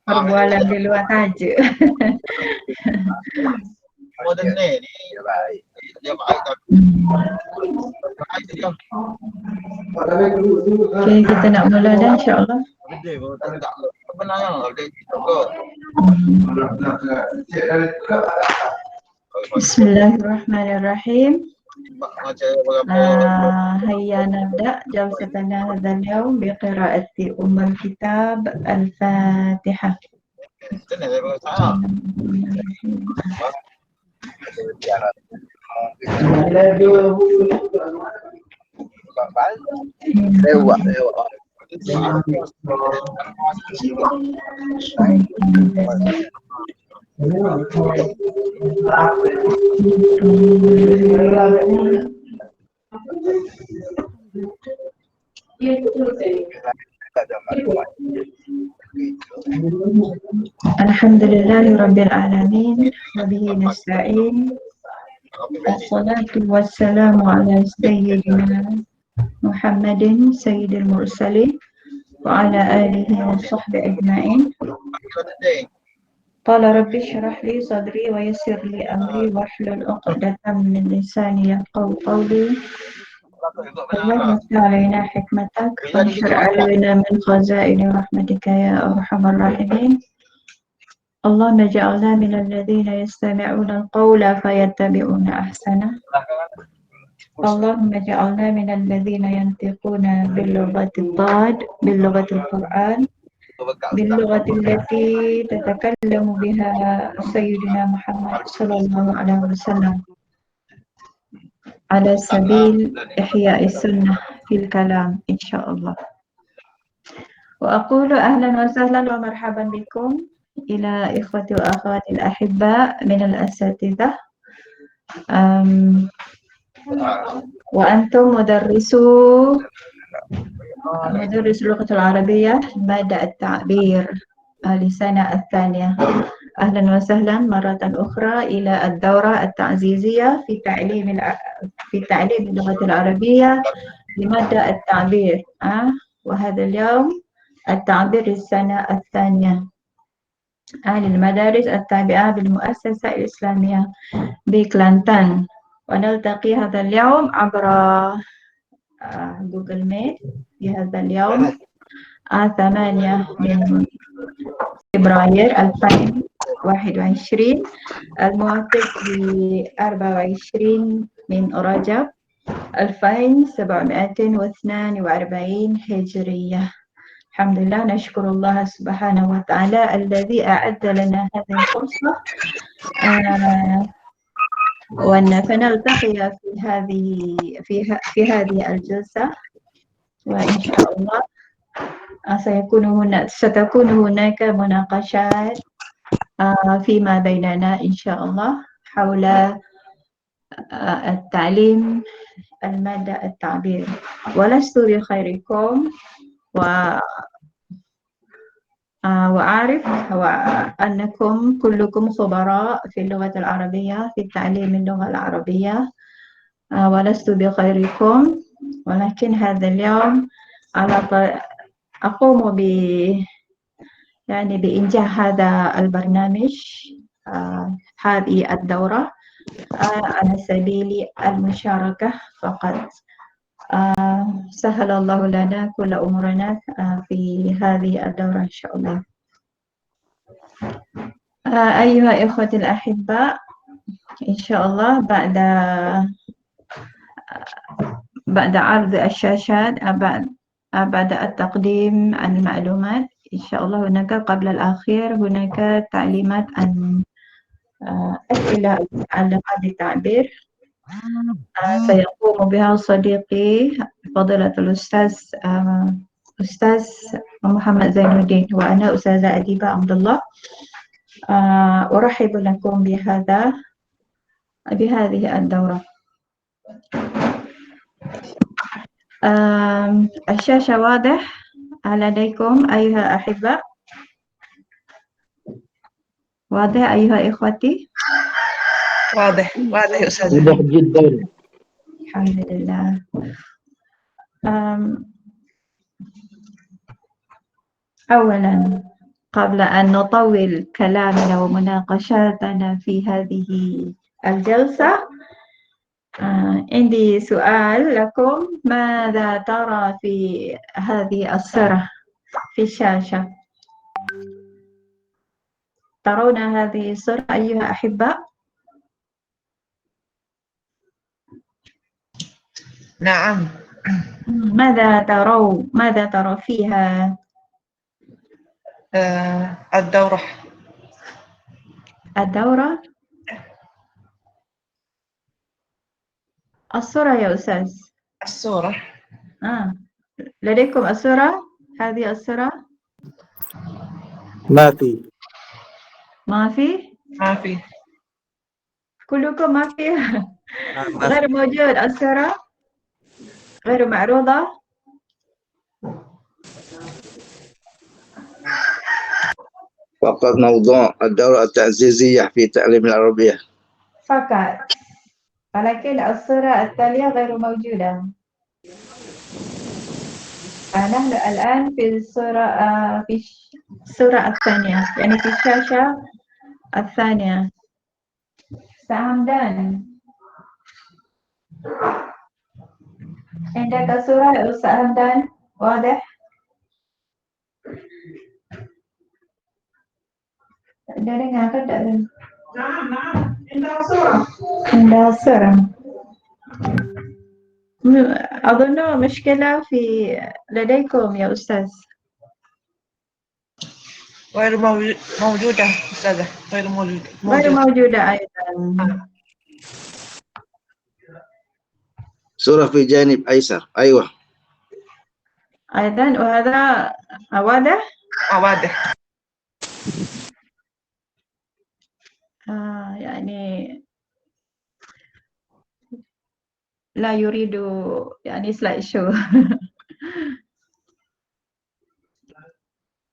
Perbualan di luar tajuk. Modern ni dia baik. Dia baik tapi baik dia. Okay, kita nak mula dah insyaAllah. Dia baru tak kebenaran dia juga. Bismillahirrahmanirrahim. Macam berapa هيا نبدأ جلستنا هذا اليوم بقراءة أم الكتاب الفاتحة. Alhamdulillahi Rabbil Alamin wa bihi nasta'in. Wassalatu wassalamu ala sayyidina Muhammadin sayyidil mursalin wa ala alihi wa sahbihi ajma'in. Qala rabbi shrah li sadri wa yassir li amri wahlul 'uqdatam min lisani yafqahu qawli. اللهم افتح علينا حكمتك وانشر علينا من خزائن رحمتك يا أرحم الراحمين. اللهم اجعلنا من الذين يستمعون القول فيتبعون أحسنه. اللهم اجعلنا من الذين ينطقون باللغة الضاد باللغة القرآن باللغة التي تتكلم بها سيدنا محمد صلى الله عليه وسلم على سبيل إحياء السنة في الكلام إن شاء الله. وأقول أهلا وسهلا ومرحبا بكم إلى إخوتي وأخواتي الأحباء من الأساتذة وأنتم مدرس اللغة العربية مادة التعبير للسنة الثانية. أهلا وسهلا مرة أخرى إلى الدورة التعزيزية في تعليم اللغة العربية لمادة التعبير. وهذا اليوم التعبير السنة الثانية للمدارس التابعة بالمؤسسة الإسلامية بكلانتن. ونلتقي هذا اليوم عبر جوجل ميت في هذا اليوم 8 من فبراير 2021 الموافق ل 24 من رجب 2742 هجرية. الحمد لله، نشكر الله سبحانه وتعالى الذي أعد لنا هذه الفرصة فنلتقي في هذه الجلسة. وإن شاء الله ستكون هناك مناقشات فيما بيننا إن شاء الله حول التعليم المادة التعبير. ولست بخيركم وأعرف أنكم كلكم خبراء في اللغة العربية في تعليم اللغة العربية، ولست بخيركم، ولكن هذا اليوم أقوم بإنجاح هذا البرنامج هذه الدورة على سبيل المشاركة فقط. سهل الله لنا كل أمورنا في هذه الدورة إن شاء الله. أيها الإخوة الأحباء، إن شاء الله بعد عرض الشاشات بعد التقديم عن المعلومات إن شاء الله هناك قبل الأخير هناك تعليمات عن أسئلة متعلقة بالتعبير سيقوم بها صديقي فضيلة أستاذ محمد زين الدين، وأنا أستاذة أديبة عبد الله. أرحب لكم بهذه الدورة. الشاشة واضح لديكم أيها الأحباء؟ واضح أيها إخوتي؟ واضح أستاذ. واضح جدا. الحمد لله. أولا قبل أن نطول كلامنا ومناقشاتنا في هذه الجلسة، عندي سؤال لكم. ماذا ترى في هذه الصورة في الشاشة؟ ترون هذه الصورة أيها أحباء؟ نعم. ماذا ترى فيها؟ الدورة. الدورة؟ الصورة يا أستاذ. الصورة. لديكم الصورة؟ هذه الصورة؟ ما في. ما في؟ ما في. كلكم ما في؟ ما في. غير موجود الصورة؟ غير معروضة؟ فقط موضوع الدورة التعزيزية في تعليم العربية فقط، ولكن الصورة التالية غير موجودة. نحن الآن في الصورة الثانية، يعني في الشاشة الثانية. سهمدان، عندك صورة يا أستاذ همدان؟ واضح؟ dari ngangkat dari عندها صورة. أظن مشكلة لديكم يا أستاذ. غير موجودة أستاذة. غير غير موجودة. موجودة أيضا. صورة في جانب أيسر. أيوة أيضا، وهذا واضح؟ واضح. يعني لا يريد يعني سلايد شو.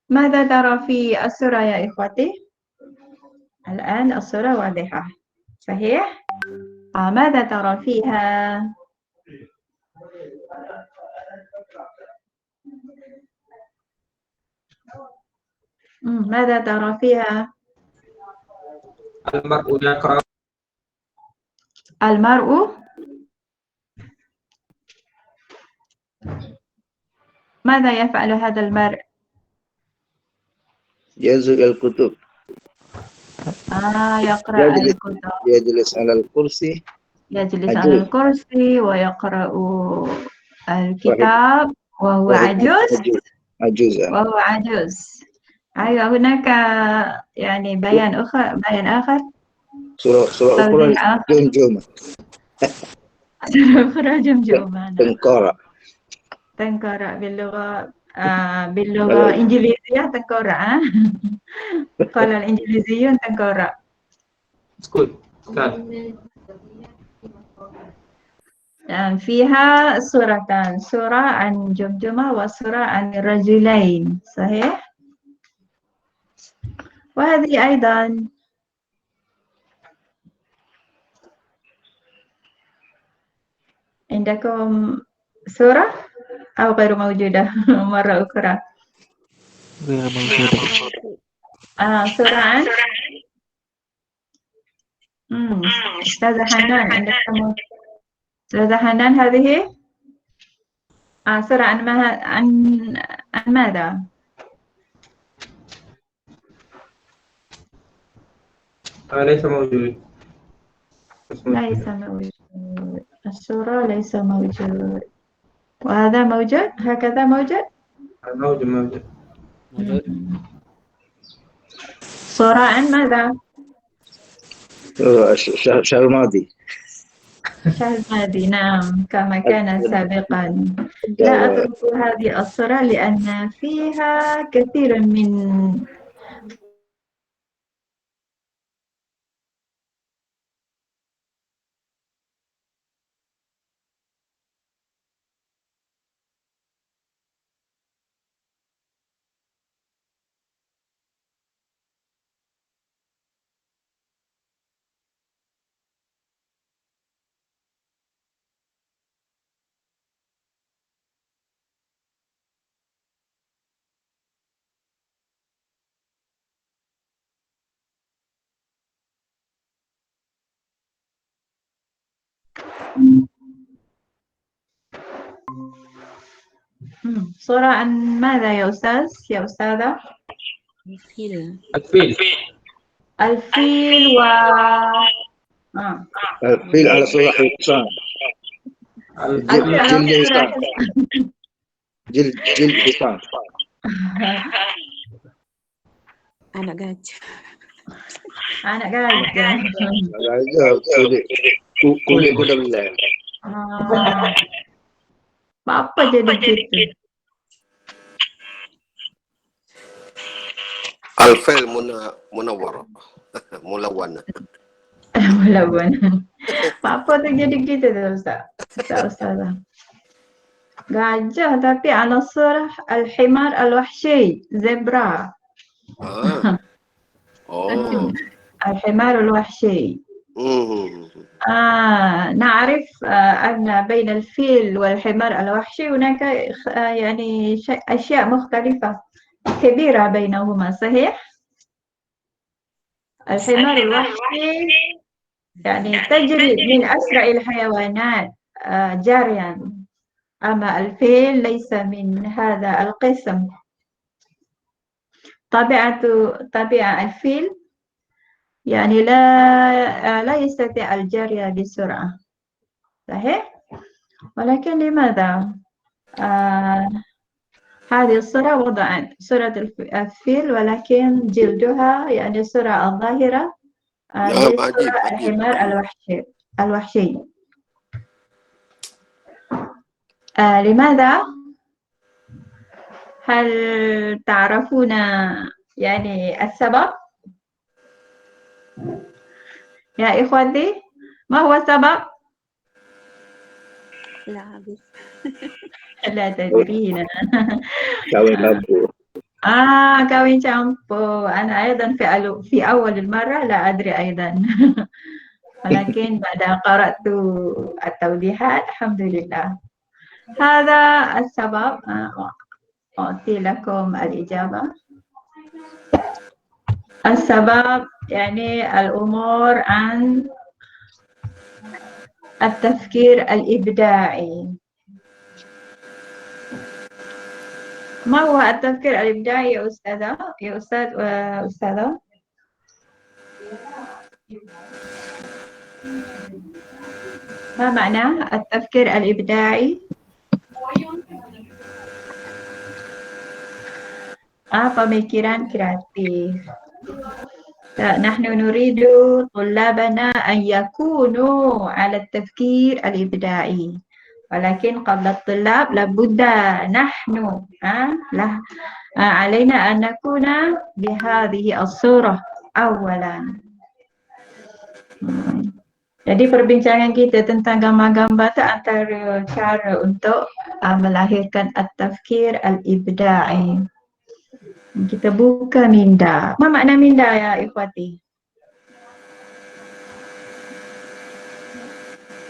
ماذا ترى في الصورة يا إخوتي؟ الآن الصورة واضحة، صحيح؟ ماذا ترى فيها؟ ماذا ترى فيها؟ المرء يقرأ. المرء ماذا يفعل هذا المرء؟ ينزل الكتب. يقرأ الكتب. يجلس على الكرسي. يجلس على الكرسي ويقرأ الكتاب وهو عجوز. عجوز. وهو عجوز. أيوة، هناك يعني بيان آخر. صورة أخرى توضيح آخر. جمجمة. صورة أخرى جمجمة. تنقرأ باللغة الإنجليزية تنقرأ. قال الإنجليزيون تنقرأ. فيها صورتان، صورة عن جمجمة وصورة عن رجلين، صحيح؟ وهذه أيضا. عندكم صورة أو غير موجودة؟ مرة أخرى. غير موجودة. صورة عن أستاذة حنان، عندك أستاذة حنان هذه صورة عن ماذا؟ ليس موجود. ليس موجود. الصورة ليس موجود. وهذا موجود، هكذا موجود. موجود. صورة عن ماذا؟ الشهر الماضي. الشهر الماضي، نعم، كما كان سابقا. لا أترك هذه الصورة لأن فيها كثير من صورة عن ماذا يا أستاذ؟ يا أستاذة؟ الفيل. الفيل. الفيل و الفيل على صورة حصان. الفيل على جلد صورة حصان. جلد حصان. Anak gajah. anak gajah. Kulit kuda belah. Apa jadi gitu? Al-Fil Munawwar. Mulawan. Melawan. Apa tu jadi gitu tu Ustaz? Ustazah. Gajah tapi ala surah al-himar al-wahshi, zebra. Oh. الحمار الوحشي. نعرف أن بين الفيل والحمار الوحشي هناك يعني أشياء مختلفة كبيرة بينهما، صحيح؟ الحمار الوحشي يعني تجري من أسرع الحيوانات جريا، أما الفيل ليس من هذا القسم. طبيعة الفيل يعني لا يستطيع الجري بسرعة، صحيح؟ ولكن لماذا هذه الصورة وضعت صورة الفيل ولكن جلدها يعني الصورة الظاهرة لصورة الحمار الوحشي. لماذا؟ هل تعرفون يعني السبب؟ يا إخوتي ما هو السبب؟ لا أعرف. لا تدرين. Kawin campur. كوين شامبو. أنا أيضا في أول المرة لا أدري أيضا. ولكن بعد قرأت التوضيحات الحمد لله. هذا السبب. أعطي لكم الإجابة. السبب يعني الأمور عن التفكير الإبداعي. ما هو التفكير الإبداعي يا أستاذة؟ يا أستاذ وأستاذة؟ ما معنى التفكير الإبداعي؟ pemikiran kreatif. نحن نريد طلابنا أن يكونوا على التفكير الإبداعي، ولكن قبل الطلاب لابد نحن علينا أن نكون بهذه الصورة أولا. Jadi perbincangan kita tentang gambar-gambar itu antara cara untuk melahirkan at-tafkir al-ibda'i. Kita buka minda. Apa makna minda ya ikhwati?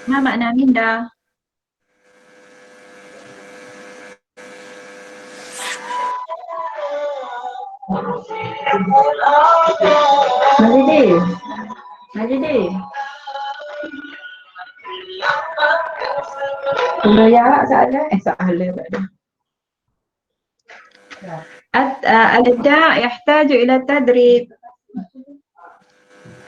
Apa makna minda? Majidi. Sudah ya soalan? Soalan pada. الإبداع يحتاج إلى التدريب.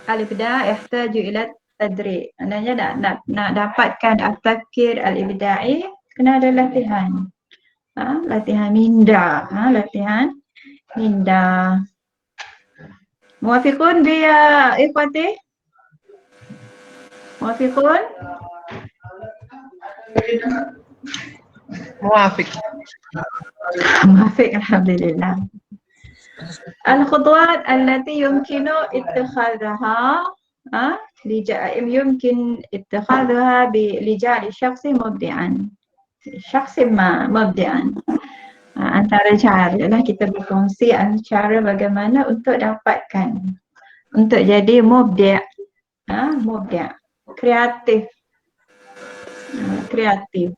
الإبداع يحتاج إلى التدريب. Maknanya nak dapatkan at-tafkir al-ibda'i kena ada latihan. Latihan minda. Latihan minda. Muafiqun bi ya ikhwati? Muafiqun? موافق. موافق الحمد لله. الخطوات التي يمكن اتخاذها يمكن اتخاذها لجعل الشخص مبدعا. شخص ما مبدعا. Antara cara lah kita berkongsi cara bagaimana untuk dapatkan untuk jadi mubdi', mubdi', kreatif. Kreatif.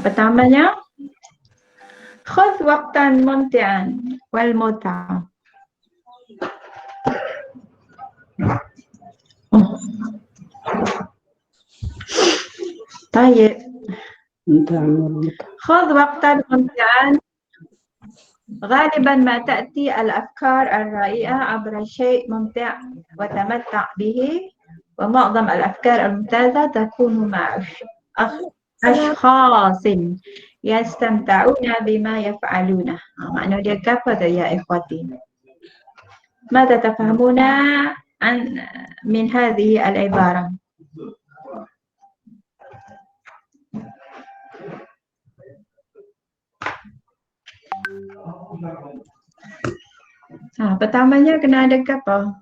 Pertamanya khudh waqtan mumti'an wal mut'a. طيب نعم. خذ وقتا ممتعا. غالبا ما تأتي الأفكار الرائعة عبر شيء ممتع وتمتع به، ومعظم الأفكار الممتازة تكون مع أشخاص يستمتعون بما يفعلونه. معنى dia apa tu ya ikhwati? ماذا تفهمون من هذه العبارة؟ Pertamanya kena ada apa?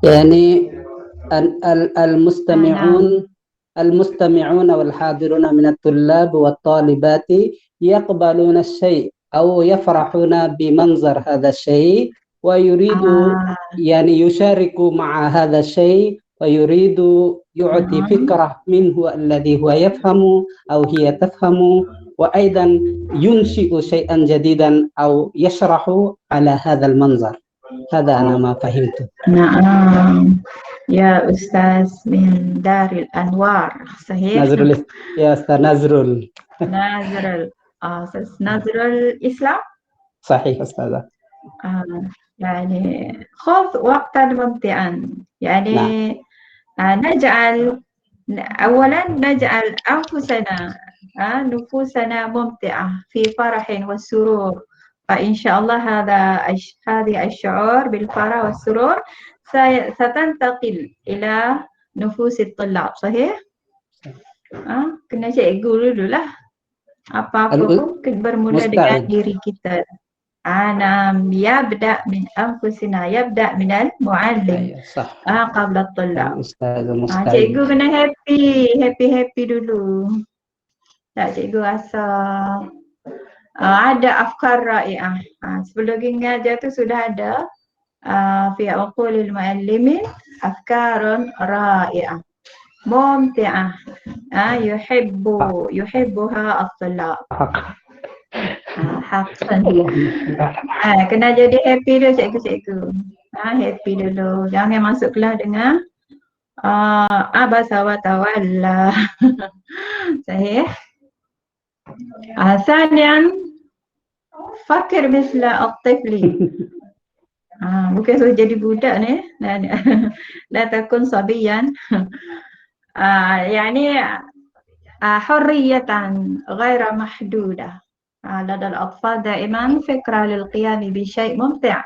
يعني المستمعون والحاضرون من الطلاب والطالبات يقبلون الشيء أو يفرحون بمنظر هذا الشيء ويريد يعني يشارك مع هذا الشيء ويريد يعطي فكرة منه الذي هو يفهم أو هي تفهم، وأيضا ينشئ شيئا جديدا أو يشرح على هذا المنظر. هذا أنا ما فهمته. نعم يا أستاذ من دار الأنوار، صحيح؟ يا أستاذ نزرول. نزرول الإسلام؟ صحيح أستاذة. يعني خذ وقتا ممتعا، يعني نجعل أولا نجعل أنفسنا نفوسنا ممتعة في فرح والسرور، فإن شاء الله هذه الشعور بالفرح والسرور ستنتقل إلى نفوس الطلاب، صحيح؟ kena cikgu dulu lah. Apa-apa pun bermula dengan diri kita. يبدأ من أنفسنا، يبدأ من المعلم قبل الطلاب. Cikgu kena happy dulu. Tak, cikgu rasa ada afkar ra'iah. Sebelum mengajar tu sudah ada fi uqulil muallimin afkarun ra'iah mumti'ah yuhibbuha at-tullab. Haqqan. Kena jadi happy dulu cikgu-cikgu. Happy dulu. Jangan masuk kelas dengan abasa wa tawalla. Sahih? ثانيا فكر مثل الطفل. Bukan suruh jadi budak ni. لا تكن صبيا. يعني حرية غير محدودة. لدى الأطفال دائما فكرة للقيام بشيء ممتع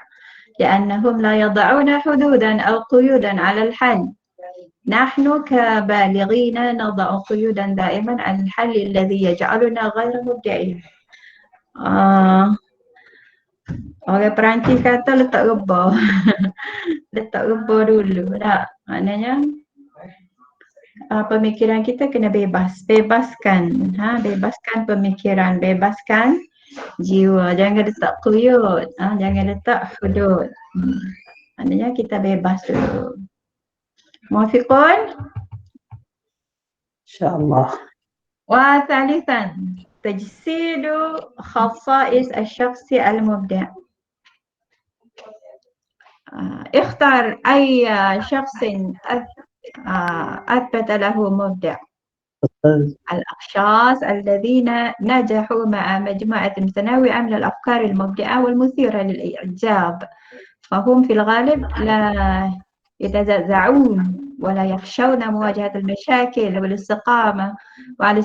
لأنهم لا يضعون حدودا أو قيودا على الحل. نحن كبالغين نضع قيودا دائما على الحل الذي يجعلنا غير مبدعين. Orang Perancis kata letak rebah. Letak rebah dulu. Tak, maknanya pemikiran kita kena bebas. Bebaskan. Bebaskan pemikiran, bebaskan jiwa. Jangan letak quyud, jangan letak hudud. Maknanya kita bebas dulu. موافقون؟ إن شاء الله. وثالثا تجسيد خصائص الشخص المبدع. اختر أي شخص أثبت له مبدع. الأشخاص الذين نجحوا مع مجموعة متنوعة من الأفكار المبدعة والمثيرة للإعجاب، فهم في الغالب لا يتزعزعون ولا يخشون مواجهة المشاكل والاستقامة وعلى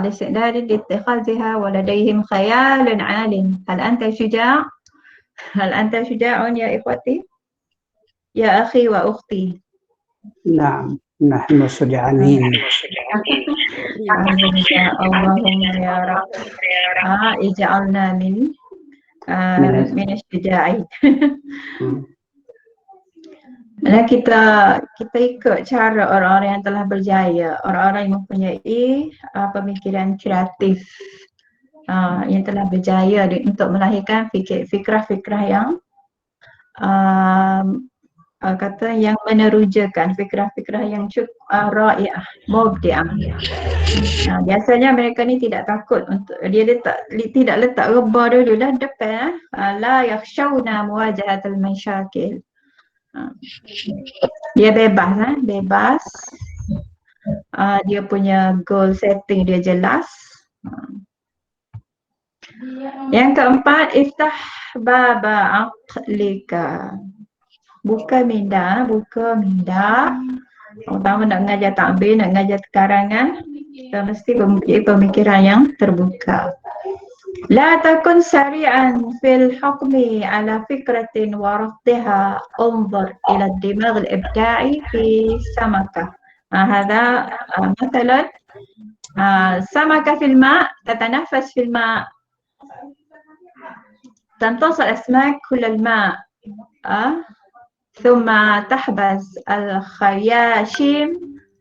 استعداد لاتخاذها، ولديهم خيال عال. هل أنت شجاع؟ هل أنت شجاع يا إخوتي؟ يا أخي وأختي؟ نعم نحن شجعانين. اللهم يا رب اجعلنا من الشجاعين. Dan kita ikut cara orang-orang yang telah berjaya, orang-orang yang mempunyai pemikiran kreatif, yang telah berjaya untuk melahirkan fikrah-fikrah yang yang menerujakan, fikrah-fikrah yang cukup ra'iah, mubdi'ah. Biasanya mereka ni tidak takut untuk tidak letak rebah dulu lah depan. La yakhshawna muwajahatul masyakil. Dia bebas, bebas. Dia punya goal setting dia jelas. Yang keempat, iftah baba aqlika. Buka minda, buka minda. Pertama nak mengajar takbir, nak mengajar karangan, kita mesti mempunyai pemikiran yang terbuka. La takun sari'an fil hukmi ala fikratin waraftiha unzur ila dimag al-ibda'i fi samaka. هذا مثلا سمكة في الماء تتنفس في الماء تمتص الأسماك كل الماء ثم تحبس الخياشيم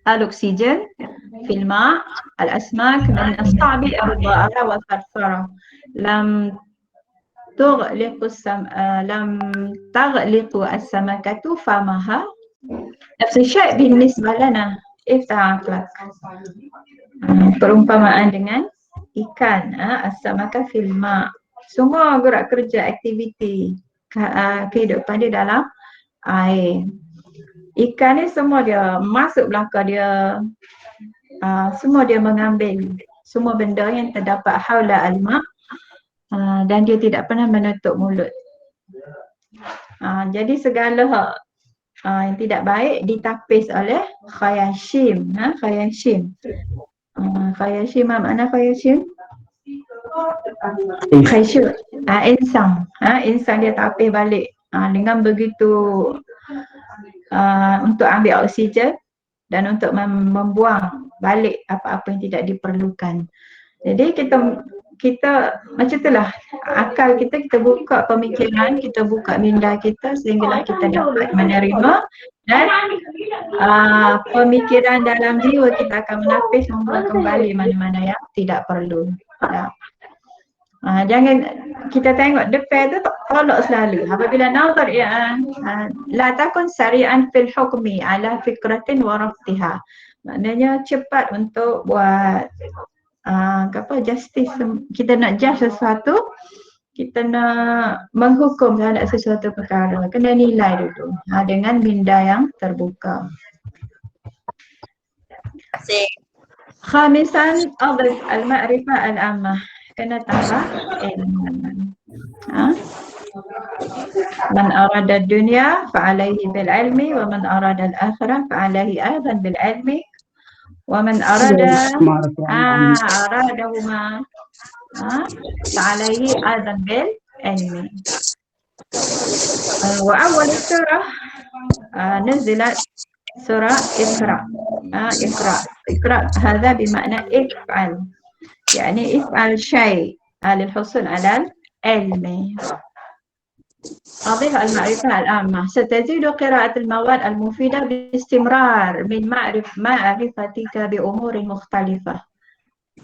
الأكسجين في الماء الأسماك من الصعب إرضاءها وثرثرة لم تغلق السمكة فمها نفس الشيء بالنسبة لنا افتح عقلك perumpamaan dengan ikan as-samaka fil ma, semua gerak kerja aktiviti kehidupan dia dalam air. Ikan ni semua dia masuk belakang dia, semua dia mengambil semua benda yang terdapat haula al-ma, dan dia tidak pernah menutup mulut. Jadi segala yang tidak baik ditapis oleh khayashim. Khayashim. Khayashim apa makna khayashim? Khayashim. Insan. Insan dia tapis balik. Dengan begitu untuk ambil oksigen dan untuk membuang balik apa-apa yang tidak diperlukan. Jadi kita macam itulah akal kita buka pemikiran, kita buka minda kita sehinggalah kita dapat menerima, dan pemikiran dalam jiwa kita akan menapis membuang kembali mana-mana yang tidak perlu. Jangan kita tengok depan tu tolak selalu. Apabila nazar la takun sari'an fil hukmi ala fikratin wa raftiha. Maknanya cepat untuk buat justice. Kita nak judge sesuatu, kita nak menghukum terhadap sesuatu perkara, kena nilai dulu dengan minda yang terbuka. Khamisan adif al-ma'rifah al-ammah, kena tambah ilmu. Man arada dunya fa'alaihi bil ilmi wa man arada al-akhirah fa'alaihi aidan bil ilmi ومن أراد أرادهما فعليه أيضا بالعلم. وأول سورة نزلت سورة اقرأ. اقرأ هذا بمعنى افعل، يعني افعل شيء للحصول على العلم. أضيف المعرفة العامة، ستزيد قراءة المواد المفيدة باستمرار من معرفتك بأمور مختلفة.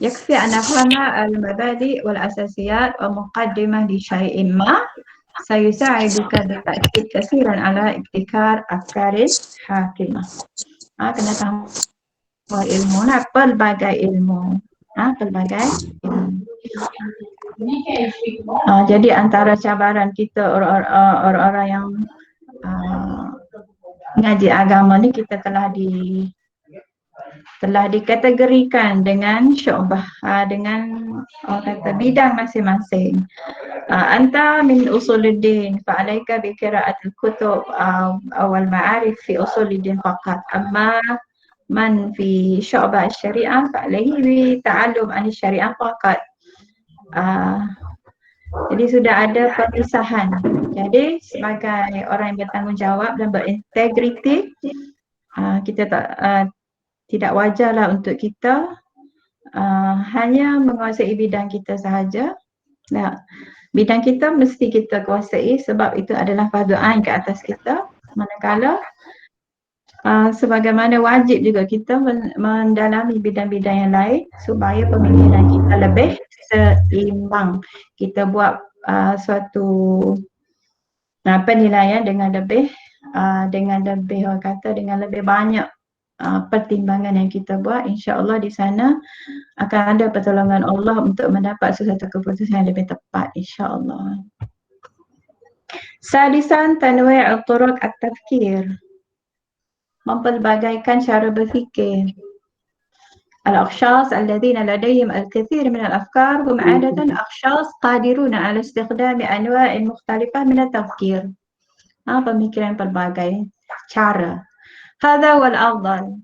يكفي أن نفهم المبادئ والأساسيات ومقدمة لشيء ما سيساعدك بالتأكيد كثيرا على ابتكار أفكار حاكمة. Kena tambah ilmu, pelbagai ilmu. Pelbagai ilmu. Jadi antara cabaran kita orang-orang yang mengaji agama ni, kita telah dikategorikan dengan syu'bah, dengan orang kata bidang masing-masing. Anta min usuluddin fa'alaika bi qira'atil kutub awal ma'arif fi usuluddin faqat, amma man fi syu'bah syariah fa'alaihi bi ta'allum an syariah faqat. Jadi sudah ada perpisahan. Jadi sebagai orang yang bertanggungjawab dan berintegriti, kita tidak wajarlah untuk kita hanya menguasai bidang kita sahaja. Bidang kita mesti kita kuasai sebab itu adalah fardu ain ke atas kita. Manakala sebagaimana wajib juga kita mendalami bidang-bidang yang lain supaya pemikiran kita lebih seimbang. Kita buat suatu penilaian dengan lebih orang kata dengan lebih banyak pertimbangan yang kita buat. InsyaAllah di sana akan ada pertolongan Allah untuk mendapat sesuatu keputusan yang lebih tepat, insyaAllah. Sadisan tanwi' turuq at-tafkir. Mempelbagaikan cara berfikir. الأشخاص الذين لديهم الكثير من الأفكار هم عادة أشخاص قادرون على استخدام أنواع مختلفة من التفكير. pemikiran pelbagai cara. هذا هو الأفضل.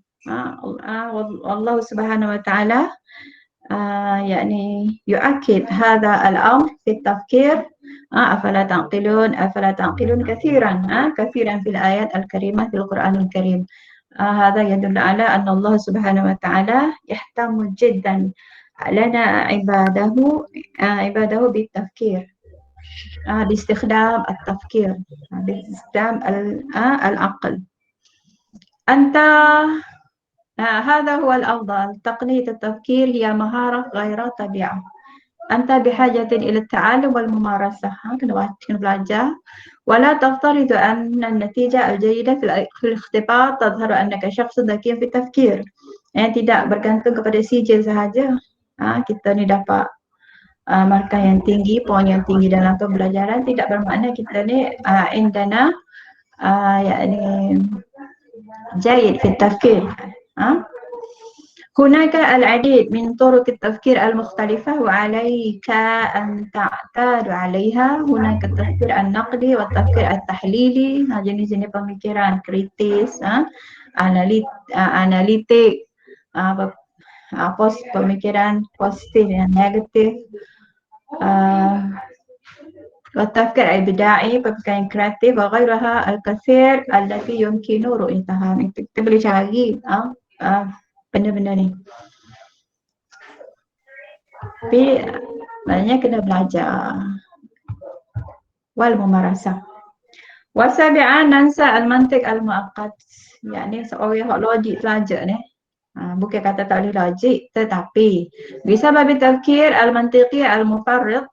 والله سبحانه وتعالى يعني يؤكد هذا الأمر في التفكير. أفلا تعقلون كثيرا كثيرا في الآيات الكريمة في القرآن الكريم. هذا يدل على أن الله سبحانه وتعالى يهتم جدا لنا عباده بالتفكير، باستخدام التفكير، باستخدام العقل. أنت هذا هو الأفضل. تقنية التفكير هي مهارة غير طبيعة. أنت بحاجة إلى التعلم والممارسة. كنا belajar. ولا تفترض أن النتيجة الجيدة في الاختبار تظهر أنك شخص ذكي في التفكير. Tidak bergantung kepada sijil sahaja. Kita ni dapat markah yang tinggi, poin yang tinggi dalam pembelajaran, tidak bermakna kita ni indana يعني جيد في التفكير. هناك العديد من طرق التفكير المختلفة وعليك أن تعتاد عليها. هناك التفكير النقدي والتفكير التحليلي. jenis-jenis pemikiran kritis, analitik, pemikiran positif dan negatif. والتفكير الإبداعي, pemikiran kreatif, وغيرها الكثير التي يمكن رؤيتها. Kita boleh cari benda-benda ni. Tapi maknanya kena belajar. Wal mumarasah. Wasabi'an nansa al-mantiq al-mu'aqqad. Yani seorang yang logik pelajar ni. Bukan kata tak boleh logik, tetapi bisabab tafkir al-mantiqi al-mufarrid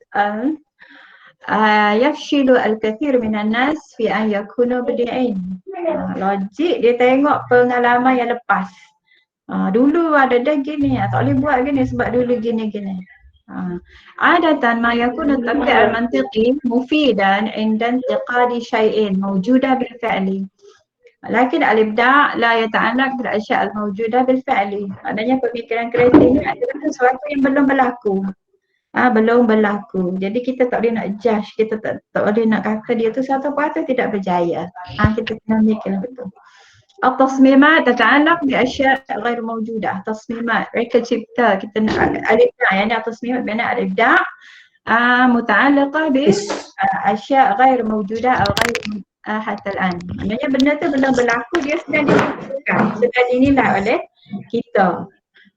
yafshilu al-kathir minan nas fi an yakunu badi'in. Logik dia tengok pengalaman yang lepas. Dulu ada gini, tak boleh buat gini sebab dulu gini-gini. Adatan ma yakunu tafkir al-mantiqi mufidan inda intiqadi syai'in mawjudah bil-fi'li. Lakin al-ibda' la yata'allaq bil-asya' al-mawjudah bil-fi'li. Maknanya pemikiran kreatif ni adalah sesuatu yang belum berlaku. Belum berlaku. Jadi kita tak boleh nak judge, kita tak boleh nak kata dia tu satu kuasa tidak berjaya. Kita kena mikir betul. التصميمات تتعلق بأشياء غير موجودة. تصميمات ريكا cipta kita nak الإبداع يعني التصميمات بناء الإبداع متعلقة بأشياء غير موجودة أو غير حتى الآن. Maksudnya benda tu belum berlaku, dia sedang diciptakan, sedang dinilai oleh kita.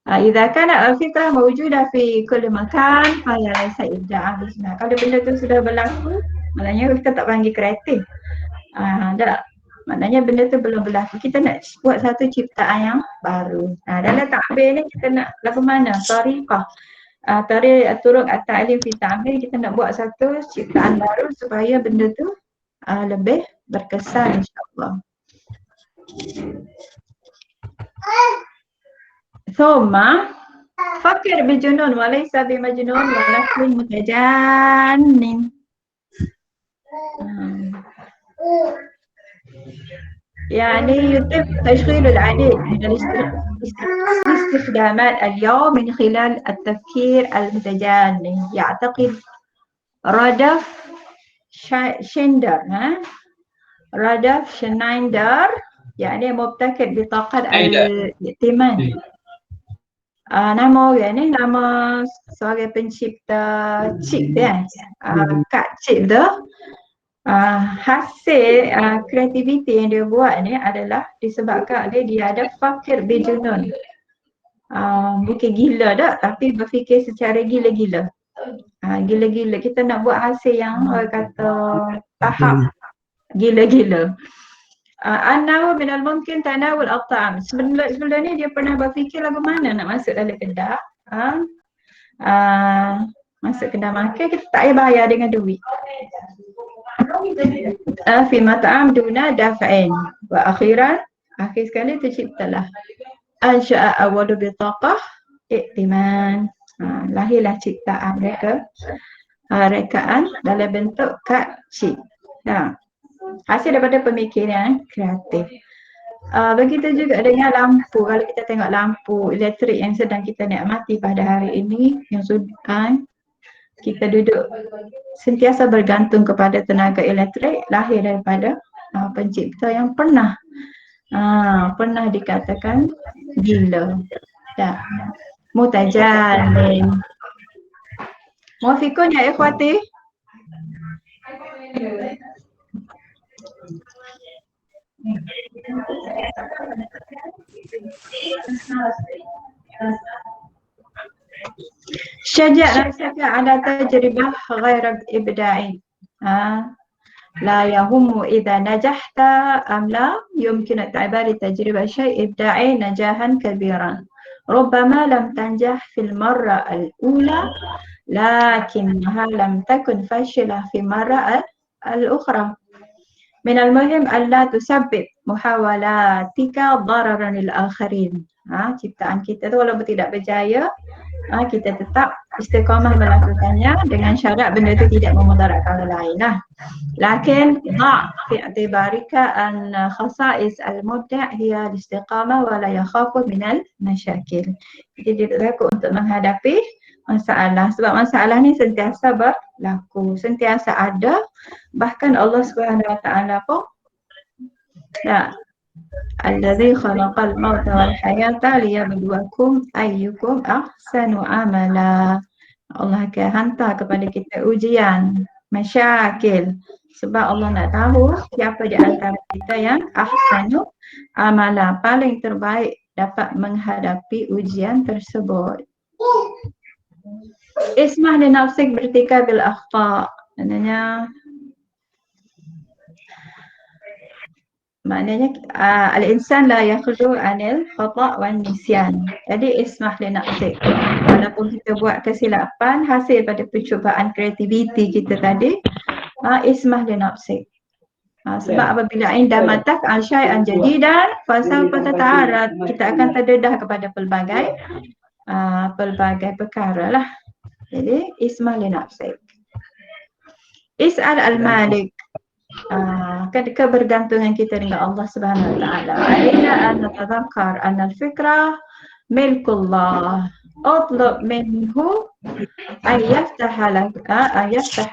إذا كان الفكرة موجودة في كل مكان فهي ليس إبداعا بسنا. Kalau benda tu sudah berlaku, maknanya kita tak panggil kreatif. Tak. Maknanya benda tu belum berlaku. Kita nak buat satu ciptaan yang baru. Dalam ta'bir ni kita nak lagu mana? Tariqah. Turuq at-ta'lim fi ta'bir, kita nak buat satu ciptaan baru supaya benda tu lebih berkesan insya-Allah. ثم فكر بجنون وليس بمجنون ولكن متجنن. يعني يتم تشغيل العديد من الاستخدامات اليوم من خلال التفكير المتجنن. يعتقد رادولف شنايدر يعني مبتكر بطاقة الائتمان. Nama orang ni, nama sebagai pencipta chip kan, kad chip tu. Hasil kreativiti yang dia buat ni adalah disebabkan dia ada fakir bijunun. Bukan gila tak, tapi berfikir secara gila-gila. Gila-gila, kita nak buat hasil yang orang kata tahap gila-gila. Annahu minal mungkin tanawul at-ta'am. Sebenarnya dia pernah berfikir lagu mana nak masuk dalam kedai. Masuk kedai makan, kita tak payah bayar dengan duit. Fi mat'am duna daf'in. Wa akhiran, akhir sekali terciptalah ansya'a awwalu bitaqah i'timan. Lahirlah ciptaan mereka rekaan dalam bentuk kad chip. Ya. Hasil daripada pemikiran kreatif. Begitu juga dengan lampu. Kalau kita tengok lampu elektrik yang sedang kita nikmati pada hari ini, yang sudah kita duduk sentiasa bergantung kepada tenaga elektrik, lahir daripada pencipta yang pernah dikatakan gila. Ya. Mutajallim. Muafiqun ya ikhwati? شجع نفسك على تجربة غير إبداعي. لا يهم إذا نجحت أم لا، يمكن اعتبار تجربة شيء إبداعي نجاحا كبيرا. ربما لم تنجح في المرة الأولى لكنها لم تكن فاشلة في المرة الأخرى. من المهم ألا تسبب محاولاتك ضررا للآخرين. Ciptaan kita tu walaupun tidak berjaya, kita tetap istiqamah melakukannya dengan syarat benda itu tidak memudaratkan orang lain lah. Lakin ضع في اعتبارك أن خصائص المبدع هي الاستقامة ولا يخاف من المشاكل. Jadi dia takut untuk menghadapi masalah, sebab masalah ni sentiasa berlaku, sentiasa ada. Bahkan Allah Subhanahu Wa Taala pun Alladzi khalaqal mauta wal hayata liyabluwakum ayyukum ahsanu amala. Allah akan hantar kepada kita ujian, masyakil, sebab Allah nak tahu siapa di antara kita yang ahsanu amala, paling terbaik dapat menghadapi ujian tersebut. Ismah li nafsik bertikabil akhta. Maknanya al-insan la yakhlu anil khata' wan nisyan. Jadi ismah li nafsik. Walaupun kita buat kesilapan hasil pada percubaan kreativiti kita tadi, ismah li nafsik. Sebab apabila indah matak syai'an jadidan fasawfa tata'arad, kita akan terdedah kepada pelbagai perkara lah. Jadi ismah li nafsik. Is'al al-malik. Kebergantungan kita dengan Allah Subhanahu Wa Taala. Alaina an natadhakkar anna al-fikra milkullah. Utlub minhu an yaftaha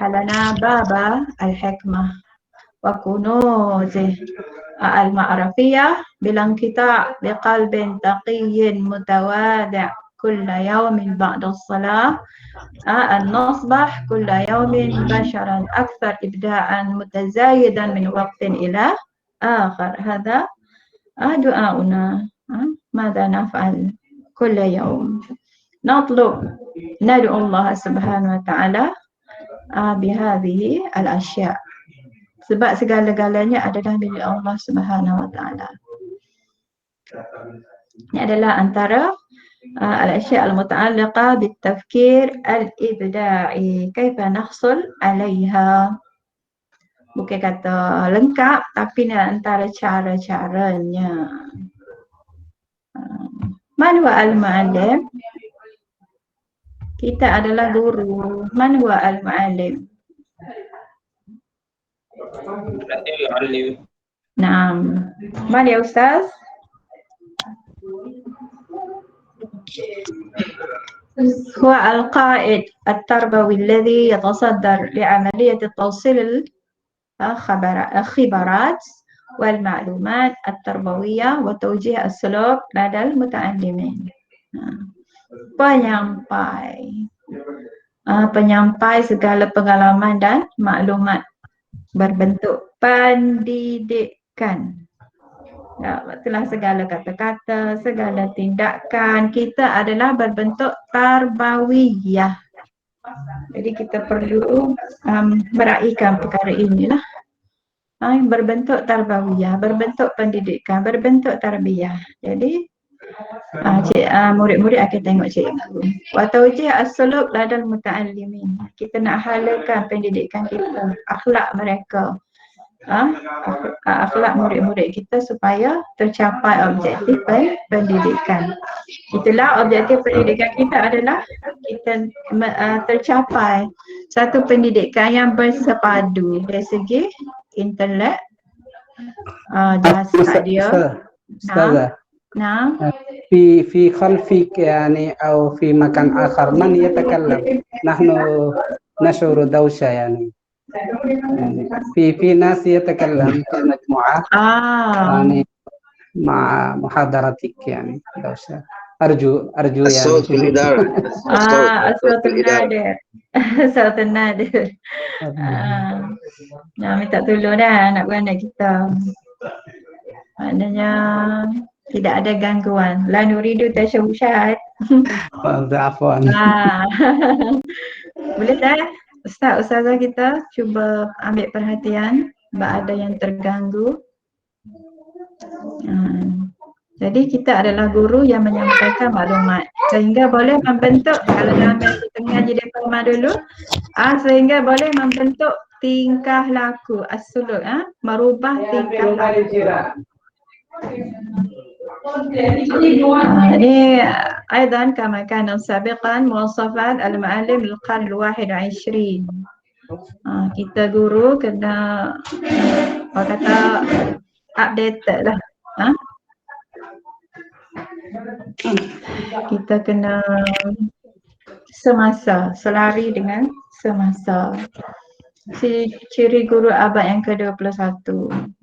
lana baba al-hikmah wa kunuzih al-ma'rafiyah bilang kita biqalbin taqiyyin mutawadi' kulla yawmin ba'da as-salah an-nasbah kulla yawmin basharan akthar ibda'an mutazayidan min waqtin ila akhar. Hadha du'auna. Madha naf'al kulla yawm? Nad'u Allah Subhanahu Wa Ta'ala bihadhihi al-ashya'. Sebab segala-galanya adalah milik Allah Subhanahu Wa Ta'ala. Ini adalah antara الأشياء المتعلقة بالتفكير الإبداعي. كيف نحصل عليها? Bukan kata lengkap, tapi ni antara cara-caranya. Man huwa al-mu'allim? Kita adalah guru. Man huwa al-mu'allim? Naam. Man ya Ustaz? هو القائد التربوي الذي يتصدر لعملية توصيل الخبرات والمعلومات التربوية وتوجيه السلوك لدى المتعلمين. Penyampai segala pengalaman dan maklumat berbentuk pendidikan. Itulah segala kata-kata, segala tindakan kita adalah berbentuk tarbawiyah. Jadi kita perlu meraihkan perkara inilah. Berbentuk tarbawiyah, berbentuk pendidikan, berbentuk tarbiyah. Jadi murid-murid akan tengok cikgu. Wa tawjih as-suluk ladal muta'allimin. Kita nak halakan pendidikan kita, akhlak mereka. Akhlak murid-murid kita supaya tercapai objektif pendidikan. Itulah objektif pendidikan kita adalah kita tercapai satu pendidikan yang bersepadu dari segi intelek, jasad dia. Ustazah, Nah, في خلفك يعني أو في مكان آخر من يتكلم؟ نحن نشعر دوشة يعني في ناس يتكلم في المجموعة يعني مع محاضرتك يعني دوشة. أرجو يعني الصوت في الإدارة. الصوت النادر. صوت النادر. Nak minta tolong dah anak-anak kita. Maknanya tidak ada gangguan. La nuridu tashawushat. عفوا. Boleh tak? Ustazah kita cuba ambil perhatian sebab ada yang terganggu. Jadi kita adalah guru yang menyampaikan maklumat sehingga boleh membentuk, kalau dalam yang kita mengaji diploma dulu, sehingga boleh membentuk tingkah laku as-suluk, merubah tingkah laku. Ini أيضا كما كان سابقا مواصفات المعلم للقرن الواحد وعشرين. Kita guru kena orang kata updated lah. Kita kena semasa, selari dengan semasa. Ciri guru abad yang ke-21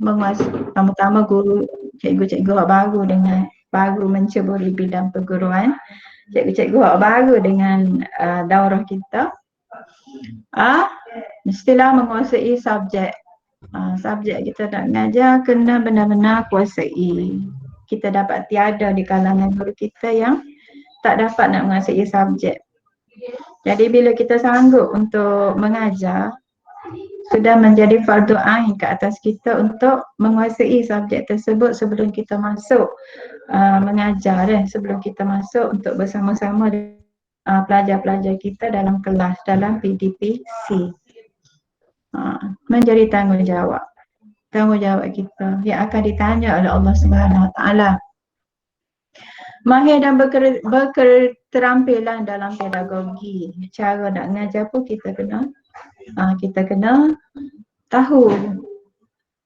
menguasai, pertama guru cikgu-cikgu baru dengan baru menceburi bidang perguruan, cikgu-cikgu baru dengan daurah kita, mestilah menguasai subjek. Subjek kita nak mengajar kena benar-benar kuasai. Kita dapat tiada di kalangan guru kita yang tak dapat nak menguasai subjek. Jadi bila kita sanggup untuk mengajar, sudah menjadi fardu ain ke atas kita untuk menguasai subjek tersebut sebelum kita masuk mengajar, sebelum kita masuk untuk bersama-sama pelajar-pelajar kita dalam kelas, dalam PDPC. Menjadi tanggungjawab kita yang akan ditanya oleh Allah Subhanahu Wa Taala. Mahir dan berketerampilan dalam pedagogi. Cara nak mengajar pun kita kena tahu,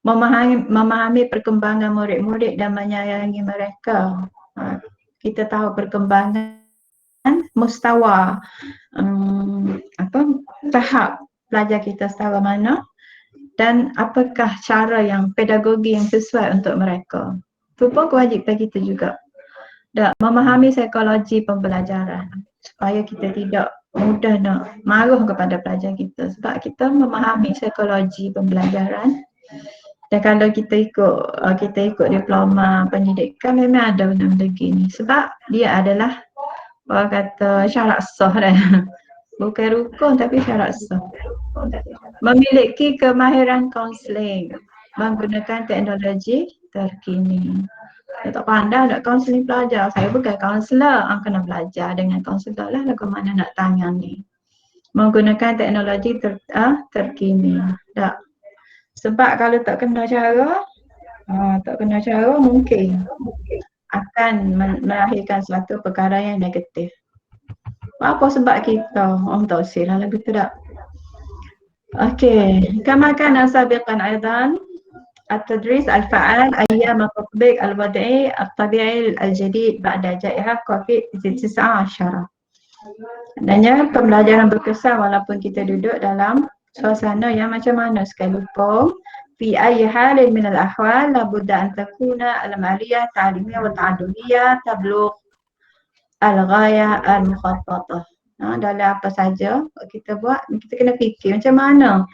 memahami perkembangan murid-murid dan menyayangi mereka. Kita tahu perkembangan mustawa tahap pelajar kita setara mana dan apakah cara yang pedagogi yang sesuai untuk mereka. Itu pun kewajipan kita juga. Dan memahami psikologi pembelajaran supaya kita tidak mudah nak marah kepada pelajar kita sebab kita memahami psikologi pembelajaran. Dan kalau kita ikut diploma pendidikan memang ada benda begini sebab dia adalah orang kata syarat sah dah. Bukan rukun tapi syarat sah. Memiliki kemahiran kaunseling menggunakan teknologi terkini. Saya tak pandai nak kaunseling pelajar. Saya bukan kaunselor. Kena belajar dengan kaunselor lah bagaimana nak tangani. Menggunakan teknologi terkini. Tak. Sebab kalau tak kena cara, mungkin akan melahirkan suatu perkara yang negatif. Apa sebab kita? Tak usah lah lagu tu tak. Okey. Kama kana sabiqan aidan التدريس الفعال أيام التطبيق الوضعي الطبيعي الجديد بعد جائحة كوفيد-19. Adanya pembelajaran berkesan walaupun kita duduk dalam suasana yang macam mana sekalipun. في أي حال من الأحوال لابد أن تكون العملية التعليمية والتعلمية تبلغ الغاية المخططة. Dalam apa saja kita buat, kita kena fikir macam mana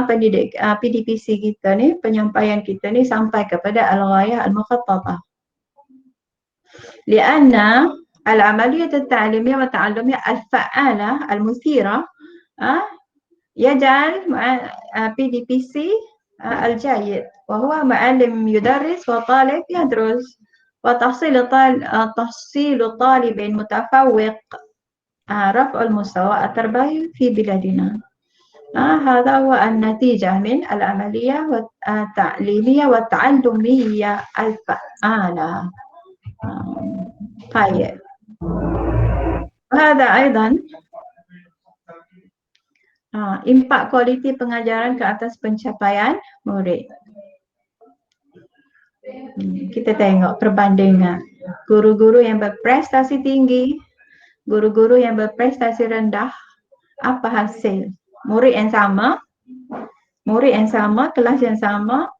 pendidik PDPC kita ni, penyampaian kita ni sampai kepada al-ghayah al-mukhattatah. لأن العملية التعليمية والتعلمية الفعالة المثيرة يجعل PDPC الجيد وهو معلم يدرس وطالب يدرس وتحصيل طالب متفوق رفع المستوى التربوي في بلادنا. هذا هو النتيجة من العملية التعليمية والتعلمية الفعالة. طيب. وهذا أيضا Impak kualiti pengajaran ke atas pencapaian murid. Kita tengok perbandingan. Guru-guru yang berprestasi tinggi, guru-guru yang berprestasi rendah, apa hasil? Murid yang sama, kelas yang sama,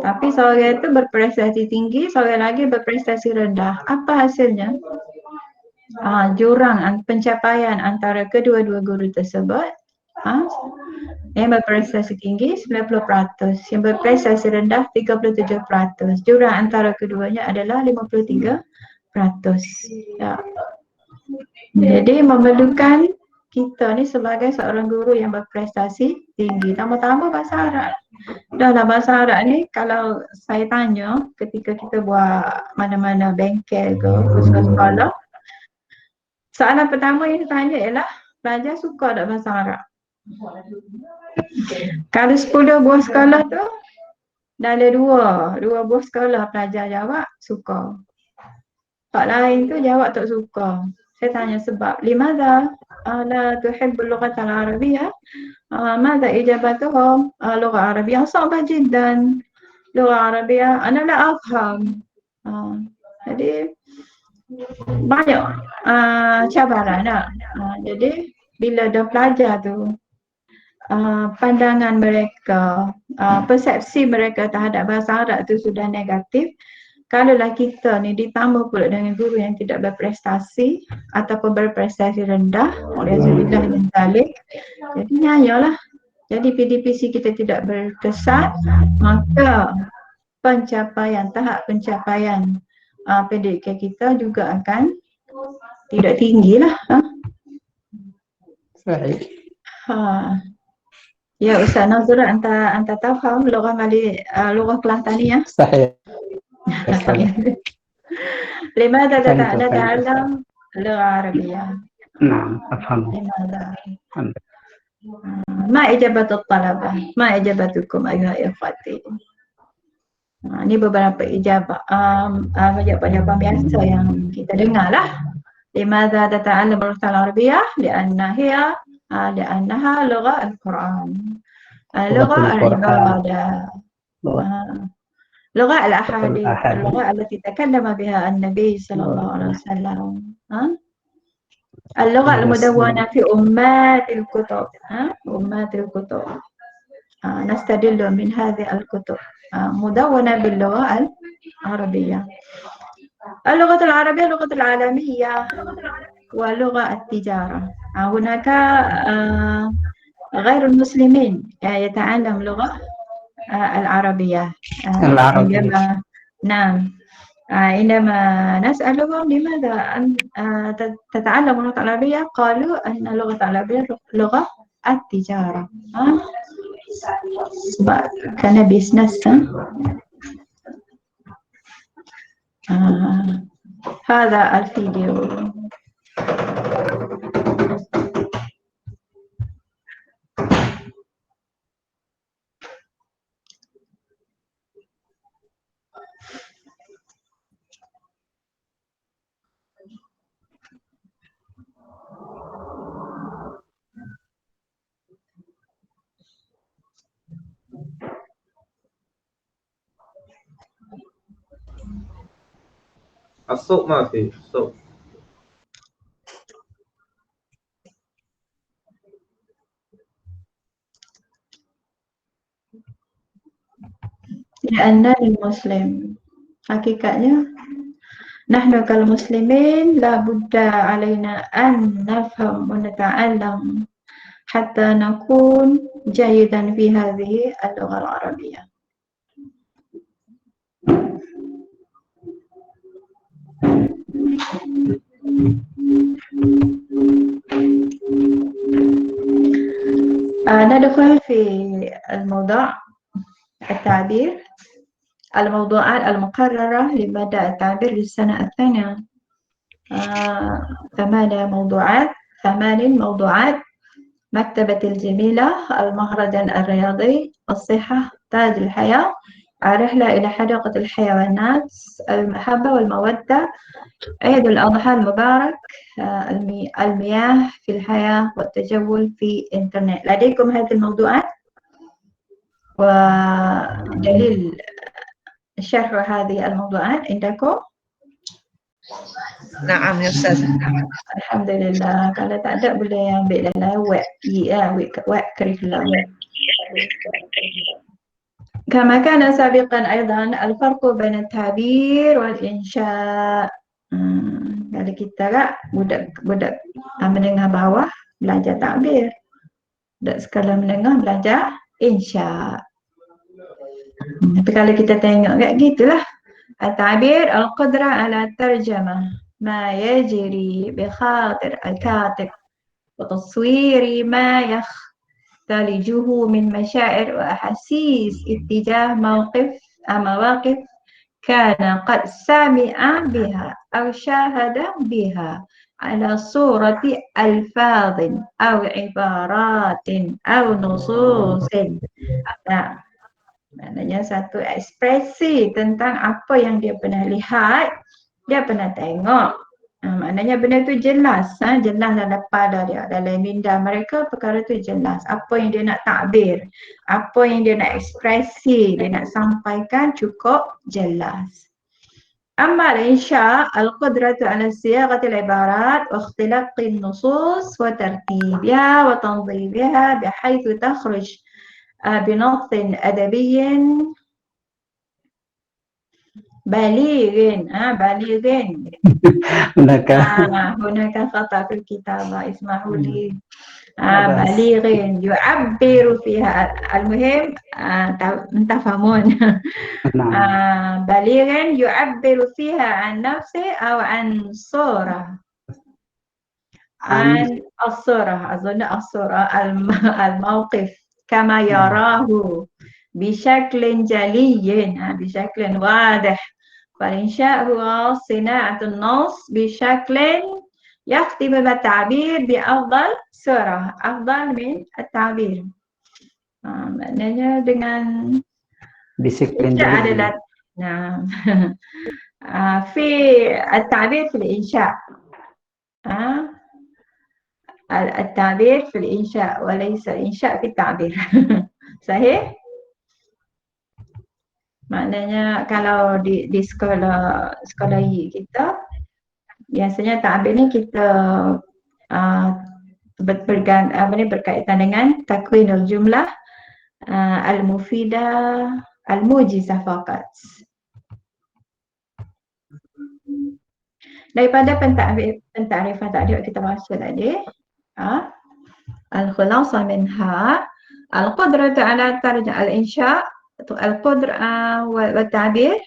tapi seorang itu berprestasi tinggi, seorang lagi berprestasi rendah. Apa hasilnya? Jurang pencapaian antara kedua-dua guru tersebut, yang berprestasi tinggi 90%, yang berprestasi rendah 37%. Jurang antara keduanya adalah 53%. Ya. Jadi memerlukan kita ni sebagai seorang guru yang berprestasi tinggi. Tambah-tambah bahasa Arab. Dalam bahasa Arab ni kalau saya tanya ketika kita buat mana-mana bengkel ke sekolah, soalan pertama yang ditanya ialah pelajar suka tak bahasa Arab? Kalau 10 buah sekolah tu, dah ada dua buah sekolah pelajar jawab suka. Pak lain tu jawab tak suka. Saya tanya sebab, limadha la tuhibbul lughata al-arabiyyah? Madha ijabatuhum? Lugha arabiyyah صعبة جدا. Lugha arabiyyah ana la afham. Jadi banyak cabaran lah. Jadi bila dah pelajar tu, pandangan mereka, persepsi mereka terhadap bahasa Arab tu sudah negatif. Kalaulah kita ni ditambah pula dengan guru yang tidak berprestasi ataupun berprestasi rendah, waliyahzubillah min dzalik, jadi nyayalah. Jadi PDPC kita tidak berkesan, maka tahap pencapaian pendidikan kita juga akan tidak tinggi lah. Ya Ustaz Nazura, anta tafham lughah Mali, lughah Kelantan ya? صحيح. لماذا نتعلم اللغة العربية؟ نعم أفهم. لماذا؟ الحمد ما إجابة الطلبة؟ ما إجابتكم أيها إخوتي؟ Ini beberapa jawapan biasa yang kita dengar lah. لماذا تتعلم اللغة العربية؟ لأنها لغة القرآن، لغة العبادة، لغة الأحاديث، اللغة التي تكلم بها النبي صلى الله عليه وسلم، اللغة المدونة في أمات الكتب، أمات الكتب، نستدل من هذه الكتب مدونة باللغة العربية. اللغة العربية لغة العالمية ولغة التجارة. هناك غير المسلمين يتعلم لغة العربية. عندما عندما نسألهم لماذا تتعلم اللغة العربية، قالوا أن اللغة العربية لغة التجارة. karena bisnes. هذا الفيديو. الصوت ما في صوت. لأننا المسلم hakikatnya nahnu kal muslimin la budda alaina an nafham wa nata'allam hatta nakun jayidan fi hadhihi al-lugha al-arabiyyah. ندخل في الموضوع التعبير، الموضوعات المقررة لبدء التعبير للسنة الثانية. 8 موضوعات: مكتبة الجميلة، المهرجان الرياضي، الصحة، تاج الحياة، الرحلة إلى حديقة الحيوانات، المحبة والمودة، عيد الأضحى المبارك، المياه في الحياة، والتجول في الإنترنت. لديكم هذه الموضوعات ودليل شرح هذه الموضوعات عندكم؟ نعم يا أستاذة. Alhamdulillah. Kalau tak ada boleh ambil dalam web curriculum. كما كان سابقا أيضا الفرق بين التعبير والإنشاء. Kalau kita kan budak menengah bawah belajar takbir, budak sekolah menengah belajar insya. Tapi kalau kita tengok kat gitulah, التعبير القدرة على ترجمة ما يجري بخاطر الكاتب وتصوير ما يختلجه من مشاعر وأحاسيس اتجاه مواقف كان قد سمع بها أو شاهد بها على صورة ألفاظ أو عبارات أو نصوص. Nah, maknanya satu ekspresi tentang apa yang dia pernah lihat, dia pernah tengok. Maknanya benda tu jelas, jelas dalam pada dia, dalam minda mereka perkara tu jelas. Apa yang dia nak takbir, apa yang dia nak ekspresi, dia nak sampaikan cukup jelas. أما الإنشاء القدرة على صياغة العبارات واختلاق النصوص وترتيبها وتنظيمها بحيث تخرج بنص أدبي بليغ. بليغ هناك خطأ في الكتابة، اسمحوا لي. بليغ يعبر فيها، المهم تفهمون. بليغ يعبر فيها عن نفسه أو عن صورة، عن الصورة، أظن الصورة، الموقف كما يراه بشكل جلي، بشكل واضح. فالإنشاء هو صناعة النص بشكل يخدم التعبير بأفضل صورة، أفضل من التعبير. maknanya dengan disiplin adalah في التعبير في الإنشاء، التعبير في الإنشاء وليس الإنشاء في التعبير. صحيح؟ Maknanya kalau di sekolah kita biasanya takbir ni kita berkaitan dengan takwinul jumlah al-mufidah al-mujizah faqat. Daripada pentarifan tadi kita baca tadi, al-khulasa minha al-qudratu ala tarjah al-insya' القدرة والتعبير،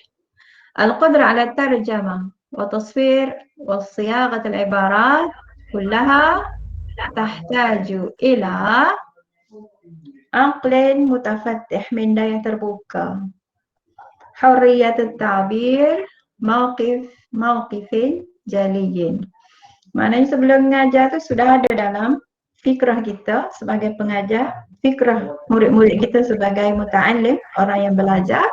القدرة على الترجمة وتصوير وصياغة العبارات كلها تحتاج إلى عقل متفتح من daya terbuka، حرية التعبير، موقف جلي. Maknanya sebelum mengajar tu sudah ada dalam fikrah kita sebagai pengajar, fikrah murid-murid kita sebagai muta'allim, orang yang belajar,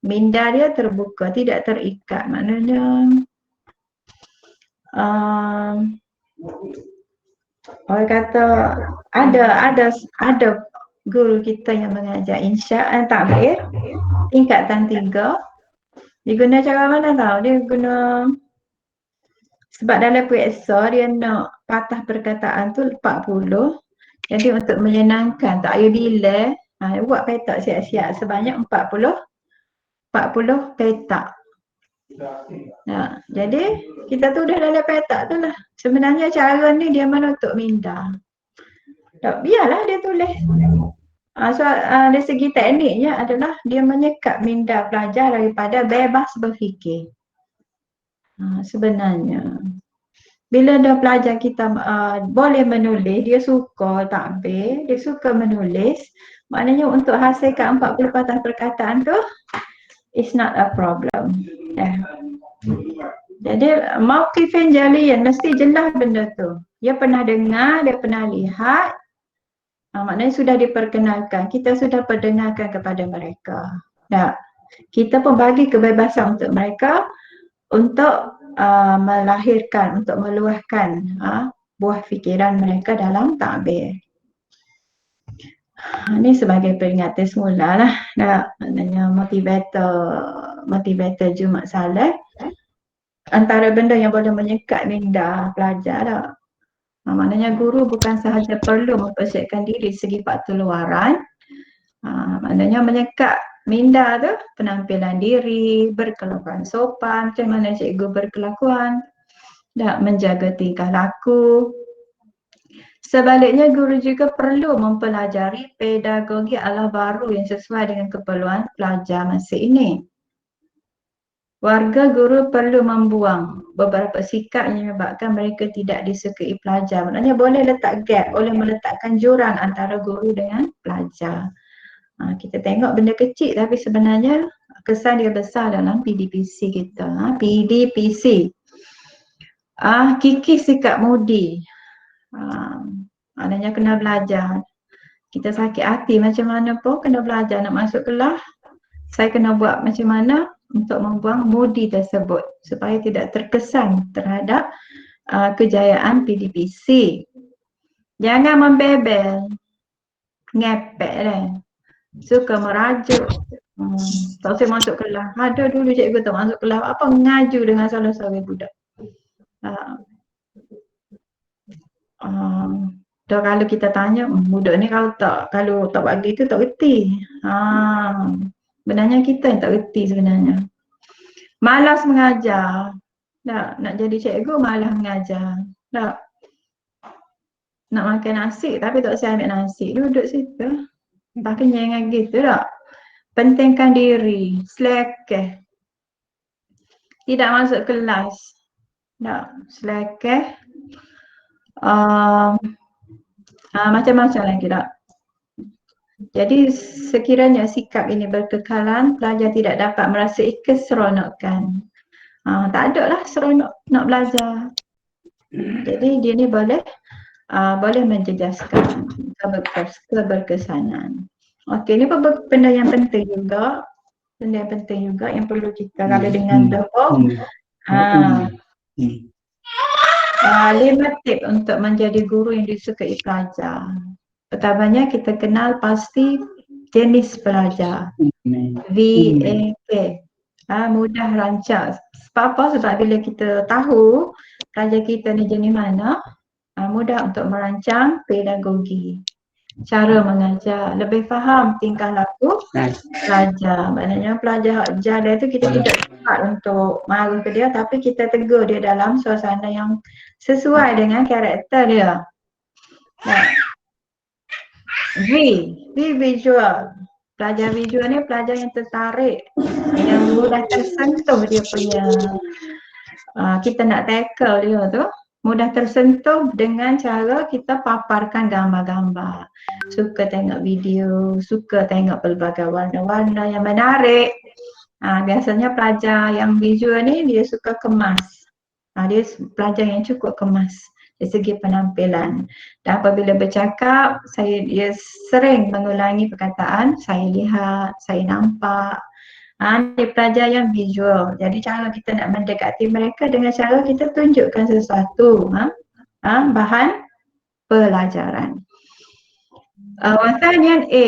minda dia terbuka, tidak terikat. Maknanya orang kata ada guru kita yang mengajar insya' dan takbir tingkatan 3. Dia guna cara mana tahu? Dia guna, sebab dalam puasa dia nak patah perkataan tu 40. Jadi untuk menyenangkan, tak payah delay, buat petak siap-siap sebanyak 40 petak. Jadi kita tulis dalam petak tu lah. Sebenarnya cara ni dia menutup minda. Tak, biarlah dia tulis. Dari segi tekniknya adalah dia menyekat minda pelajar daripada bebas berfikir. Sebenarnya bila dah pelajar kita boleh menulis, dia suka takbir, dia suka menulis, maknanya untuk hasilkan 40 patah perkataan tu it's not a problem. Jadi mauqifin jaliyan, mesti jelas benda tu. Dia pernah dengar, dia pernah lihat, Maknanya sudah diperkenalkan, kita sudah perdengarkan kepada mereka. Nah, kita pun bagi kebebasan untuk mereka untuk melahirkan, untuk meluahkan buah fikiran mereka dalam takbir. Ini sebagai peringatan semula lah. Maknanya motivator Jumaat Saleh antara benda yang boleh menyekat minda pelajar lah. Maknanya guru bukan sahaja perlu mempersiapkan diri segi faktor luaran, maknanya menyekat minda tu penampilan diri, berkelakuan sopan, macam mana cikgu berkelakuan, menjaga tingkah laku. Sebaliknya guru juga perlu mempelajari pedagogi ala baru yang sesuai dengan keperluan pelajar masa ini. Warga guru perlu membuang beberapa sikap yang menyebabkan mereka tidak disukai pelajar. Maknanya boleh letak gap, boleh meletakkan jurang antara guru dengan pelajar. Kita tengok benda kecil tapi sebenarnya kesan dia besar dalam PDPC kita. PDPC. Kikis sikap mudi. Maknanya kena belajar. Kita sakit hati macam mana pun kena belajar nak masuk kelas. Saya kena buat macam mana untuk membuang mudi tersebut supaya tidak terkesan terhadap kejayaan PDPC. Jangan membebel, ngepek dah. Suka merajuk. Tak usah masuk kelas. Ada dulu cikgu tak masuk kelas. Apa ngaju dengan salah seorang budak. Kalau kita tanya, budak ni kalau tak bagi tu tak reti. Benarnya kita yang tak reti sebenarnya. Malas mengajar. Nak jadi cikgu malas mengajar. Nak makan nasi tapi tak usah ambil nasi. Duduk situ. Tak kenyang lagi tu tak. Pentingkan diri. Selekeh. Tidak masuk kelas. Selekeh. Macam-macam lagi tak. Jadi sekiranya sikap ini berkekalan, pelajar tidak dapat merasai keseronokan. Tak ada lah seronok nak belajar. Jadi dia ni boleh menjejaskan keberkesanan. Okey, ni benda yang penting juga. Benda yang penting juga yang perlu kita kalau dengan dahulu. 5 tip untuk menjadi guru yang disukai pelajar. Pertamanya kita kenal pasti jenis pelajar. VAK. Mudah rancak. Sebab apa? Sebab bila kita tahu pelajar kita ni jenis mana, mudah untuk merancang pedagogi. Cara mengajar, lebih faham tingkah laku pelajar. Maknanya pelajar jada itu kita tidak cepat untuk marah ke dia, tapi kita tegur dia dalam suasana yang sesuai dengan karakter dia. Visual. Pelajar visual ni pelajar yang tertarik, yang mudah tersentuh dia punya, kita nak tackle dia tu, mudah tersentuh dengan cara kita paparkan gambar-gambar. Suka tengok video, suka tengok pelbagai warna-warna yang menarik. Biasanya pelajar yang visual ni dia suka kemas. Dia pelajar yang cukup kemas dari segi penampilan. Dan apabila bercakap, dia sering mengulangi perkataan, saya lihat, saya nampak. Dia pelajar yang visual. Jadi cara kita nak mendekati mereka dengan cara kita tunjukkan sesuatu bahan pelajaran. Wasanian A,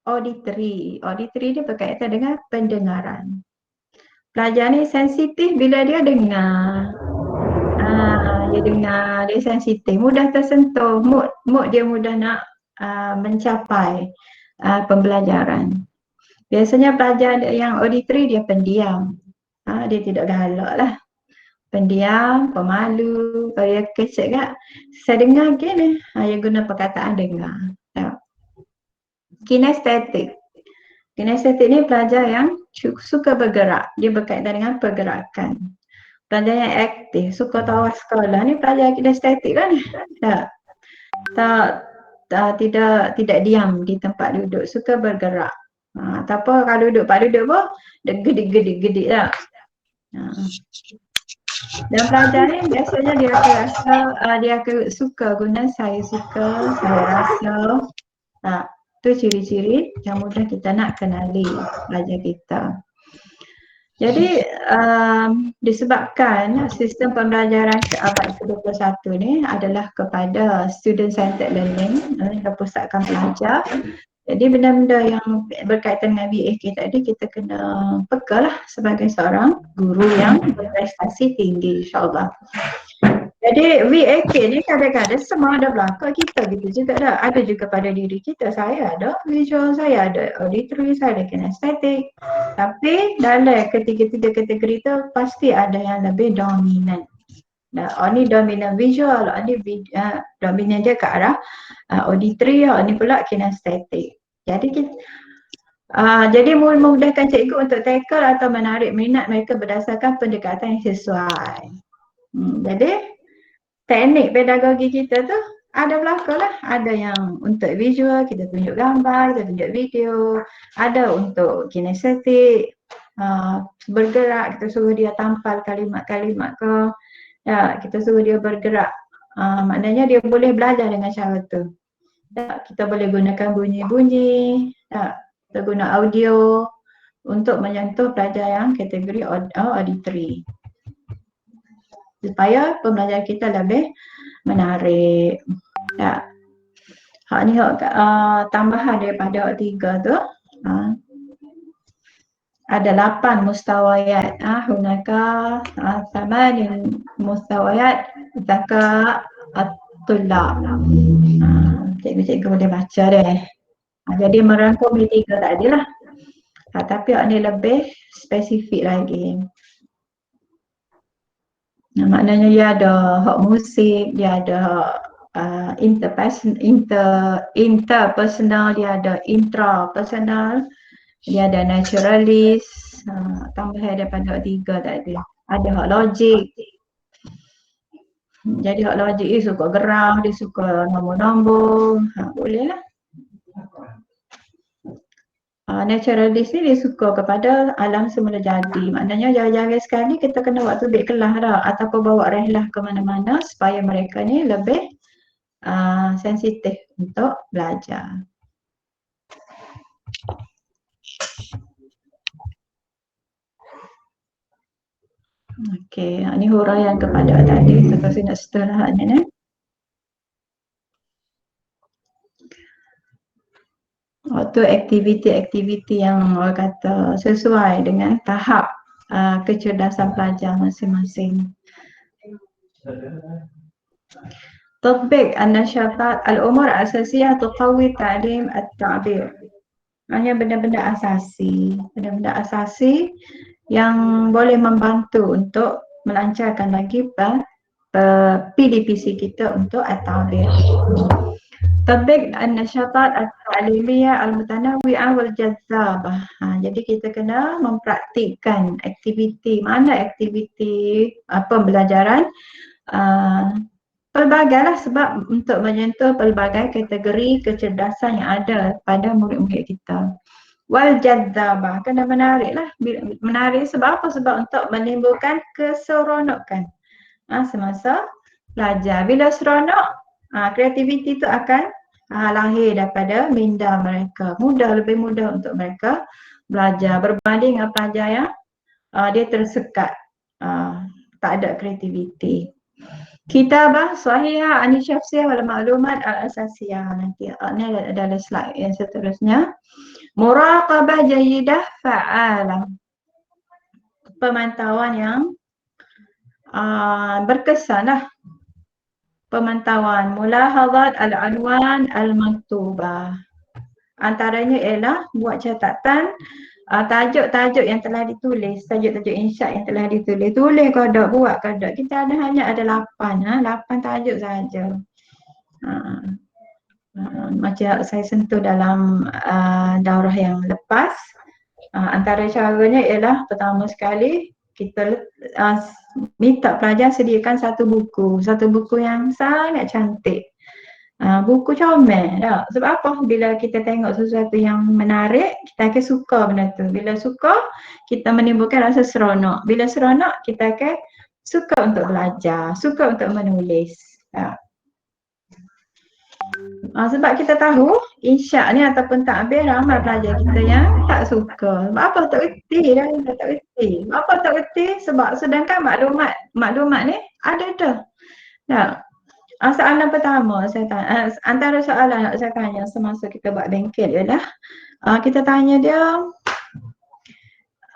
auditory. Auditory dia berkaitan dengan pendengaran. Pelajar ni sensitif bila dia dengar. Dia dengar, dia sensitif, mudah tersentuh, mood dia mudah nak mencapai pembelajaran. Biasanya pelajar yang auditory dia pendiam. Dia tidak galak lah. Pendiam, pemalu, kalau dia kecek kat, saya dengar gini, dia guna perkataan dengar. Kinestetik. Kinestetik ni pelajar yang suka bergerak, dia berkaitan dengan pergerakan. Pelajar yang aktif, suka tawas sekolah ni pelajar kinestetik kan? Tidak diam di tempat duduk, suka bergerak. Tak apa kalau duduk pak duduk pun, dia gedik-gedik tak. Dan pelajar ni biasanya dia akan rasa, dia akan suka guna saya suka, saya rasa. Tu ciri-ciri yang mudah kita nak kenali pelajar kita. Jadi disebabkan sistem pembelajaran abad ke-21 ni adalah kepada student centered learning, kepusatkan pelajar. Jadi benda-benda yang berkaitan dengan VAK tadi kita kena peka lah sebagai seorang guru yang berprestasi tinggi, insyaAllah. Jadi VAK ni kadang-kadang semua ada belakang kita gitu juga dah. Ada juga pada diri kita, saya ada visual, saya ada auditory, saya ada kinestetik. Tapi dalam ketiga-tiga kategori tu pasti ada yang lebih dominan. Ni dominan visual, ni dominan dia ke arah auditory, ni pula kinestetik. Jadi kita jadi memudahkan cikgu untuk tackle atau menarik minat mereka berdasarkan pendekatan yang sesuai. Jadi teknik pedagogi kita tu ada belakang lah. Ada yang untuk visual, kita tunjuk gambar, kita tunjuk video. Ada untuk kinestetik, bergerak, kita suruh dia tampal kalimat-kalimat ke. Ya, kita suruh dia bergerak. Maknanya dia boleh belajar dengan cara tu. Ya, kita boleh gunakan bunyi-bunyi. Ya, kita guna audio untuk menyentuh pelajar yang kategori auditory. Supaya pembelajaran kita lebih menarik. Ya. Hak ni tambahan daripada hak 3 tu. Ada 8 mustawayat. Hunaka 8 mustawayat zaka at-tullab. Cikgu-cikgu boleh baca deh. Jadi merangkum ni 3 tadi lah. Tapi hak ni lebih spesifik lagi. Maknanya dia ada hak musik, dia ada interpersonal, dia ada intrapersonal, dia ada naturalist, tambahan daripada 3 tadi. Ada hak logik. Jadi hak logik dia suka gerak, dia suka nombor-nombor, boleh lah. Naturalist ni dia suka kepada alam semula jadi. Maknanya jarang-jarang sekali kita kena buat tubik kelas dah ataupun bawa rehlah ke mana-mana supaya mereka ni lebih sensitif untuk belajar. Okey, ni huraian kepada tadi. Terus nak setelah ni. Itu aktiviti-aktiviti yang orang kata sesuai dengan tahap kecerdasan pelajar masing-masing. Tatbiq an-nashatat al-umur asasiyah tuqawi ta'lim at-ta'bir. Hanya benda-benda asasi, yang boleh membantu untuk melancarkan lagi PDPC kita untuk at-ta'bir. Tatbiq an-nashatat at-ta'limiyah al-mutanawwi'ah wal-jazzabah. Jadi kita kena mempraktikkan aktiviti, pembelajaran pelbagailah sebab untuk menyentuh pelbagai kategori kecerdasan yang ada pada murid-murid kita. Wal-jazzabah, kena menariklah. Menarik sebab apa? Sebab untuk menimbulkan keseronokan semasa belajar. Bila seronok, kreativiti itu akan lahir daripada minda mereka. Lebih mudah untuk mereka belajar berbanding dengan pelajar yang dia tersekat, tak ada kreativiti. Kitabah sahihah an-syafsiyah wal maklumat al-asasiyah. Nanti ni adalah slide yang seterusnya. Muraqabah jayidah fa'alah. Pemantauan yang berkesan lah. Pemantauan mulahazat al-anwan al-maktubah. Antaranya ialah buat catatan tajuk-tajuk yang telah ditulis, tajuk-tajuk insya yang telah ditulis. Tulis kodok, buat kodok. Kita hanya ada 8 tajuk saja. Macam saya sentuh dalam daurah yang lepas. Antara caranya ialah pertama sekali kita minta pelajar sediakan satu buku yang sangat cantik. Buku comel tak? Sebab apa? Bila kita tengok sesuatu yang menarik, kita akan suka benda tu. Bila suka, kita menimbulkan rasa seronok. Bila seronok, kita akan suka untuk belajar, suka untuk menulis. Sebab kita tahu insya ni ataupun takbir ramai pelajar kita yang tak suka. Sebab apa tak reti dah, tak reti. Apa tak reti? Sebab sedangkan maklumat ni ada dah. Soalan pertama saya tanya, antara soalan nak saya tanya semasa kita buat bengkel ialah kita tanya dia,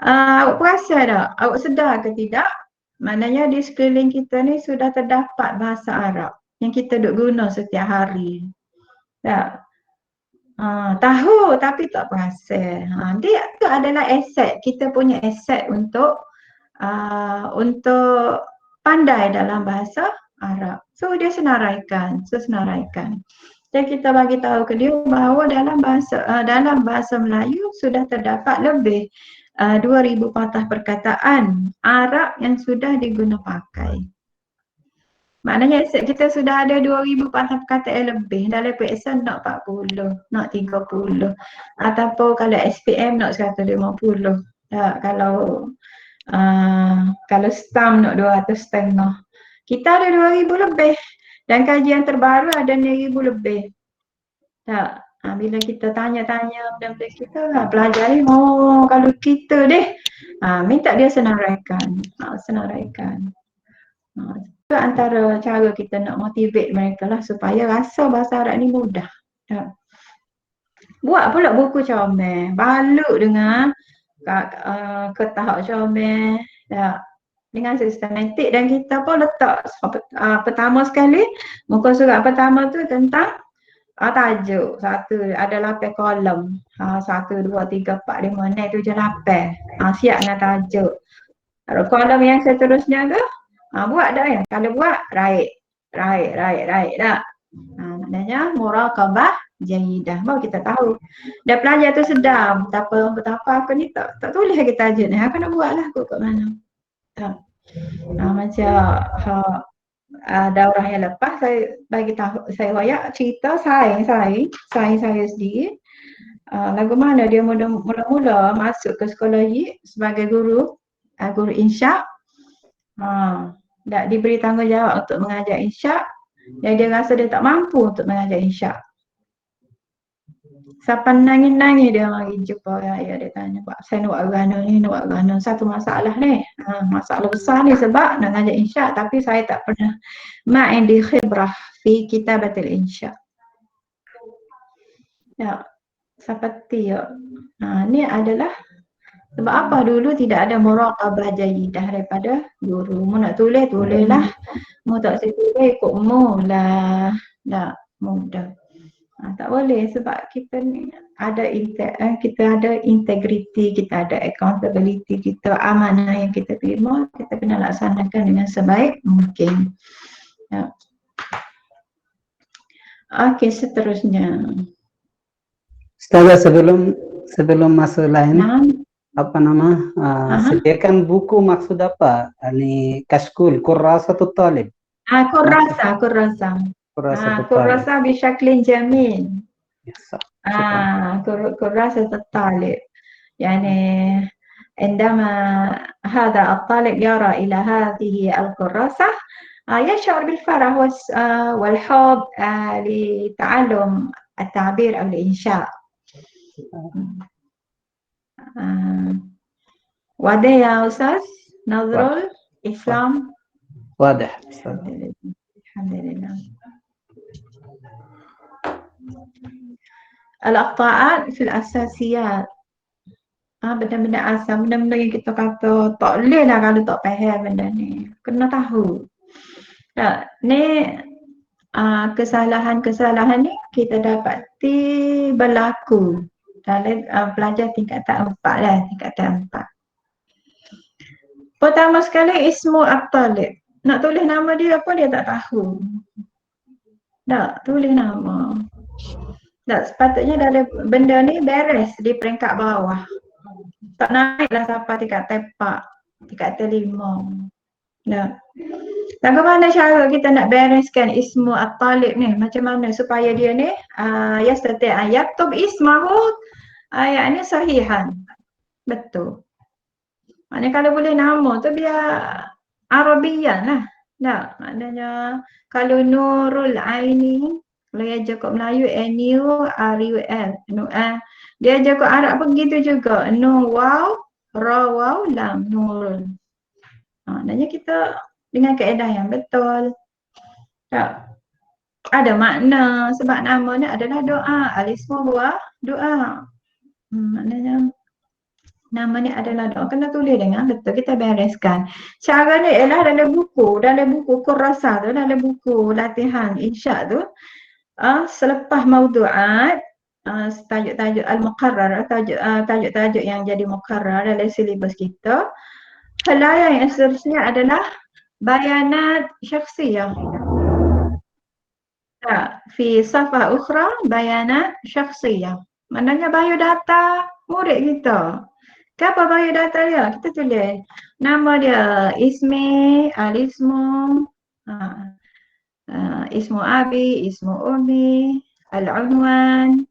awak perasan tak? Awak sedar ke tidak? Maknanya di sekeliling kita ni sudah terdapat bahasa Arab yang kita duk guna setiap hari. Tak? Tahu tapi tak perasan. Dia tu adalah aset, kita punya aset untuk pandai dalam bahasa Arab. So dia senaraikan. Dan kita bagi tahu ke dia bahawa dalam bahasa Melayu sudah terdapat lebih 2000 patah perkataan Arab yang sudah diguna pakai. Maknanya aset kita sudah ada 2000 patah perkataan lebih. Dalam periksa nak 40, nak 30. Ataupun kalau SPM nak 150. Kalau STAM nak 200,500. Kita ada 2000 lebih. Dan kajian terbaru ada 1000 lebih. Tak? Bila kita tanya-tanya benda-benda kita, pelajar ni, kalau kita deh, minta dia senaraikan. Itu antara cara kita nak motivate mereka lah supaya rasa bahasa Arab ni mudah. Tak? Buat pula buku comel, balut dengan kertas comel, dengan sistematik, dan kita pun letak pertama sekali, muka surat pertama tu tentang tajuk. Satu, ada 8 kolom. 1, 2, 3, 4, 5, 6, 7, 8. Siap dengan tajuk. Kolom yang seterusnya tu, buat dah ya. Kalau buat, raik dah. Maknanya muraqabah jayidah. Baru kita tahu. Dan pelajar tu sedar, betapa aku ni tak tulis lagi tajuk ni. Aku nak buat lah aku kat mana. Macam daurah yang lepas saya bagi tahu, saya royak cerita sains saya sendiri. Lagu mana dia mula-mula masuk ke sekolah sebagai guru insya. Tak diberi tanggungjawab untuk mengajar insya, dan dia rasa dia tak mampu untuk mengajar insya. Sampai nangis-nangis dia mari jumpa ayah, dia tanya, Pak, saya nak buat gana satu masalah ni. Masalah besar ni sebab nak ngajar insya tapi saya tak pernah ma'indi khibrah fi kitabatil insya. Ya, seperti ni adalah sebab apa dulu tidak ada muraqabah jayidah daripada guru. Mu nak tulislah. Mu tak tulis ikut mu lah. Tak mudah. Tak boleh sebab kita ni ada integriti, kita ada accountability, kita amanah yang kita terima, kita kena laksanakan dengan sebaik mungkin. Ya. Okey, seterusnya. Ustazah, sebelum masuk lain, sediakan buku maksud apa? Ini kashkul, kurrasatut talib. Kurrasa bishaklin jamil. kurasة الطالب يعني عندما هذا الطالب يرى إلى هذه الكراسة يشعر بالفرح والحب لتعلم التعبير أو الإنشاء. واضح يا أستاذ نظر الإسلام؟ واضح. الحمد لله. Al-aqta'at fil asasiyat. Benda-benda asal, benda-benda yang kita kata tak boleh lah kalau tak faham benda ni. Kena tahu. Ni kesalahan-kesalahan ni kita dapati berlaku dalam pelajar tingkatan 4 lah, tingkatan 4. Pertama sekali ismu at-talib. Nak tulis nama dia apa dia tak tahu. Tak tulis nama. Tak, sepatutnya dalam benda ni beres di peringkat bawah. Tak naiklah sampai tingkat tepak, tingkat telima. Tak. Dan bagaimana cara kita nak bereskan ismu at-talib ni? Macam mana supaya dia ni yastati' an yaktub ismahu yakni sahihan. Betul. Maknanya kalau boleh nama tu biar Arabian lah. Tak, maknanya kalau Nurul Aini, kalau dia cakap Melayu NURUL, dia cakap Arab pun begitu juga. No waw, ra waw, lam, Nurul. Maknanya kita dengan kaedah yang betul. Tak, ada makna sebab nama ni adalah doa. Al-ismu huwa doa. Maknanya nama ni adalah doa. Kena tulis dengan betul. Kita bereskan. Cara ni ialah dalam buku kurasa tu, dalam buku latihan insya tu. Selepas maudu'at, tajuk-tajuk al-muqarrar, tajuk-tajuk yang jadi muqarrar dalam silibus kita. Halayan yang seterusnya adalah bayanat syakhsiyah. Fi safhah ukhra bayanat syakhsiyah. Maknanya biodata murid kita. Apa biodata dia? Kita tulis nama dia, ismi, al-ismu, ismu abi, ismu umi, al-unwan.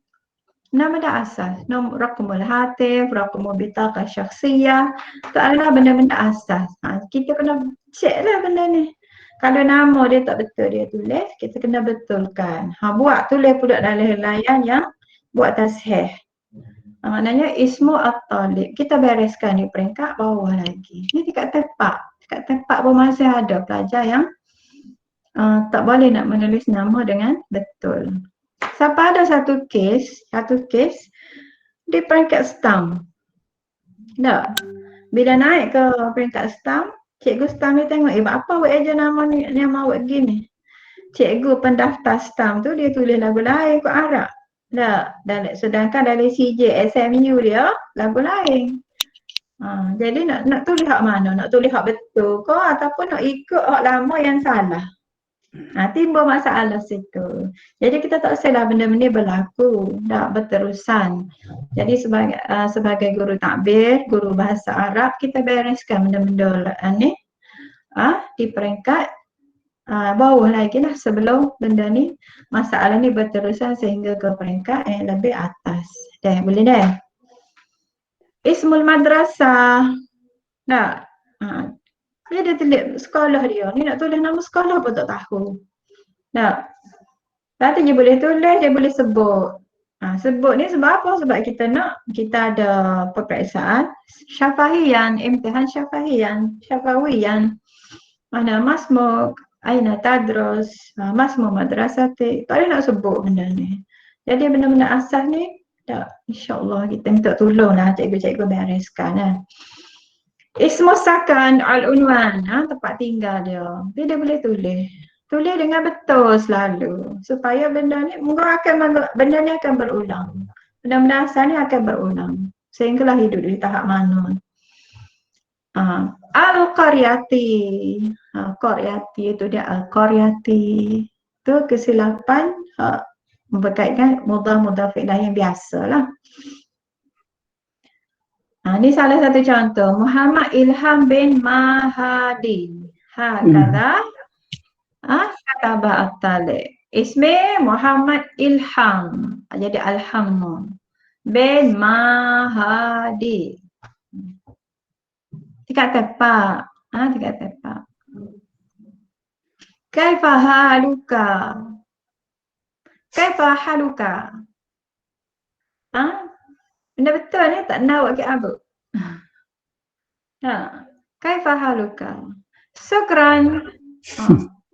Nama dah asas, raqamul hatif, raqamul bitaqah syakhsiyah. Itu adalah benda-benda asas. Kita kena check lah benda ni. Kalau nama dia tak betul dia tulis, kita kena betulkan. Buat tulis pula dalam helaian yang buat tasheh. Maknanya ismu at-talib. Kita bereskan di peringkat bawah lagi. Ni dekat tepak. Dekat tepak pun masih ada pelajar yang tak boleh nak menulis nama dengan betul. Sampai ada satu kes di peringkat stam. Tak? Bila naik ke peringkat stam, cikgu stam ni tengok, apa awak aja nama ni, nama awak gini. Cikgu pendaftar stam tu dia tulis lagu lain kot Arab. Tak? Sedangkan dari CJ SMU dia lagu lain. Jadi nak tulis hak mana? Nak tulis hak betul ke ataupun nak ikut hak lama yang salah? Timbul masalah situ. Jadi kita tak salah benda-benda berlaku, tak berterusan. Jadi sebagai guru takbir, guru bahasa Arab, kita bereskan benda-benda ni di peringkat bawah lagi lah sebelum benda ni, masalah ni berterusan sehingga ke peringkat yang lebih atas. Dah, boleh dah? Ismul madrasah. Tak? Dia tulis sekolah dia. Ni nak tulis nama sekolah pun tak tahu. Tak? Nanti dia boleh tulis, dia boleh sebut. Sebut ni sebab apa? Sebab kita ada peperiksaan syafahiyan, imtihan syafawiyan. Mana masmuk, aina tadrus, masmuk madrasati. Tak boleh nak sebut benda ni. Jadi benda-benda asas ni, tak, insyaAllah kita minta tolonglah cikgu-cikgu bereskan. Ismu sakan al-unwan, tempat tinggal dia. Dia boleh tulis. Tulis dengan betul selalu. Supaya benda ni akan berulang. Benda-benda asal ni akan berulang. Sehinggalah hidup di tahap mana. Al-qaryati. Qaryati itu dia al-qaryati. Itu kesilapan berkaitan mudhaf fi'lah yang biasalah. Ini salah satu contoh. Muhammad Ilham bin Mahadi. Kata kataba at-talib. Ismi Muhammad Ilham. Jadi Alham bin Mahadi. Dekat tepak. Dekat tepak. Kaifa haluka? Kaifa haluka? Benda betul ni tak nak awak ke abu. Kaifa haluka? Syukran.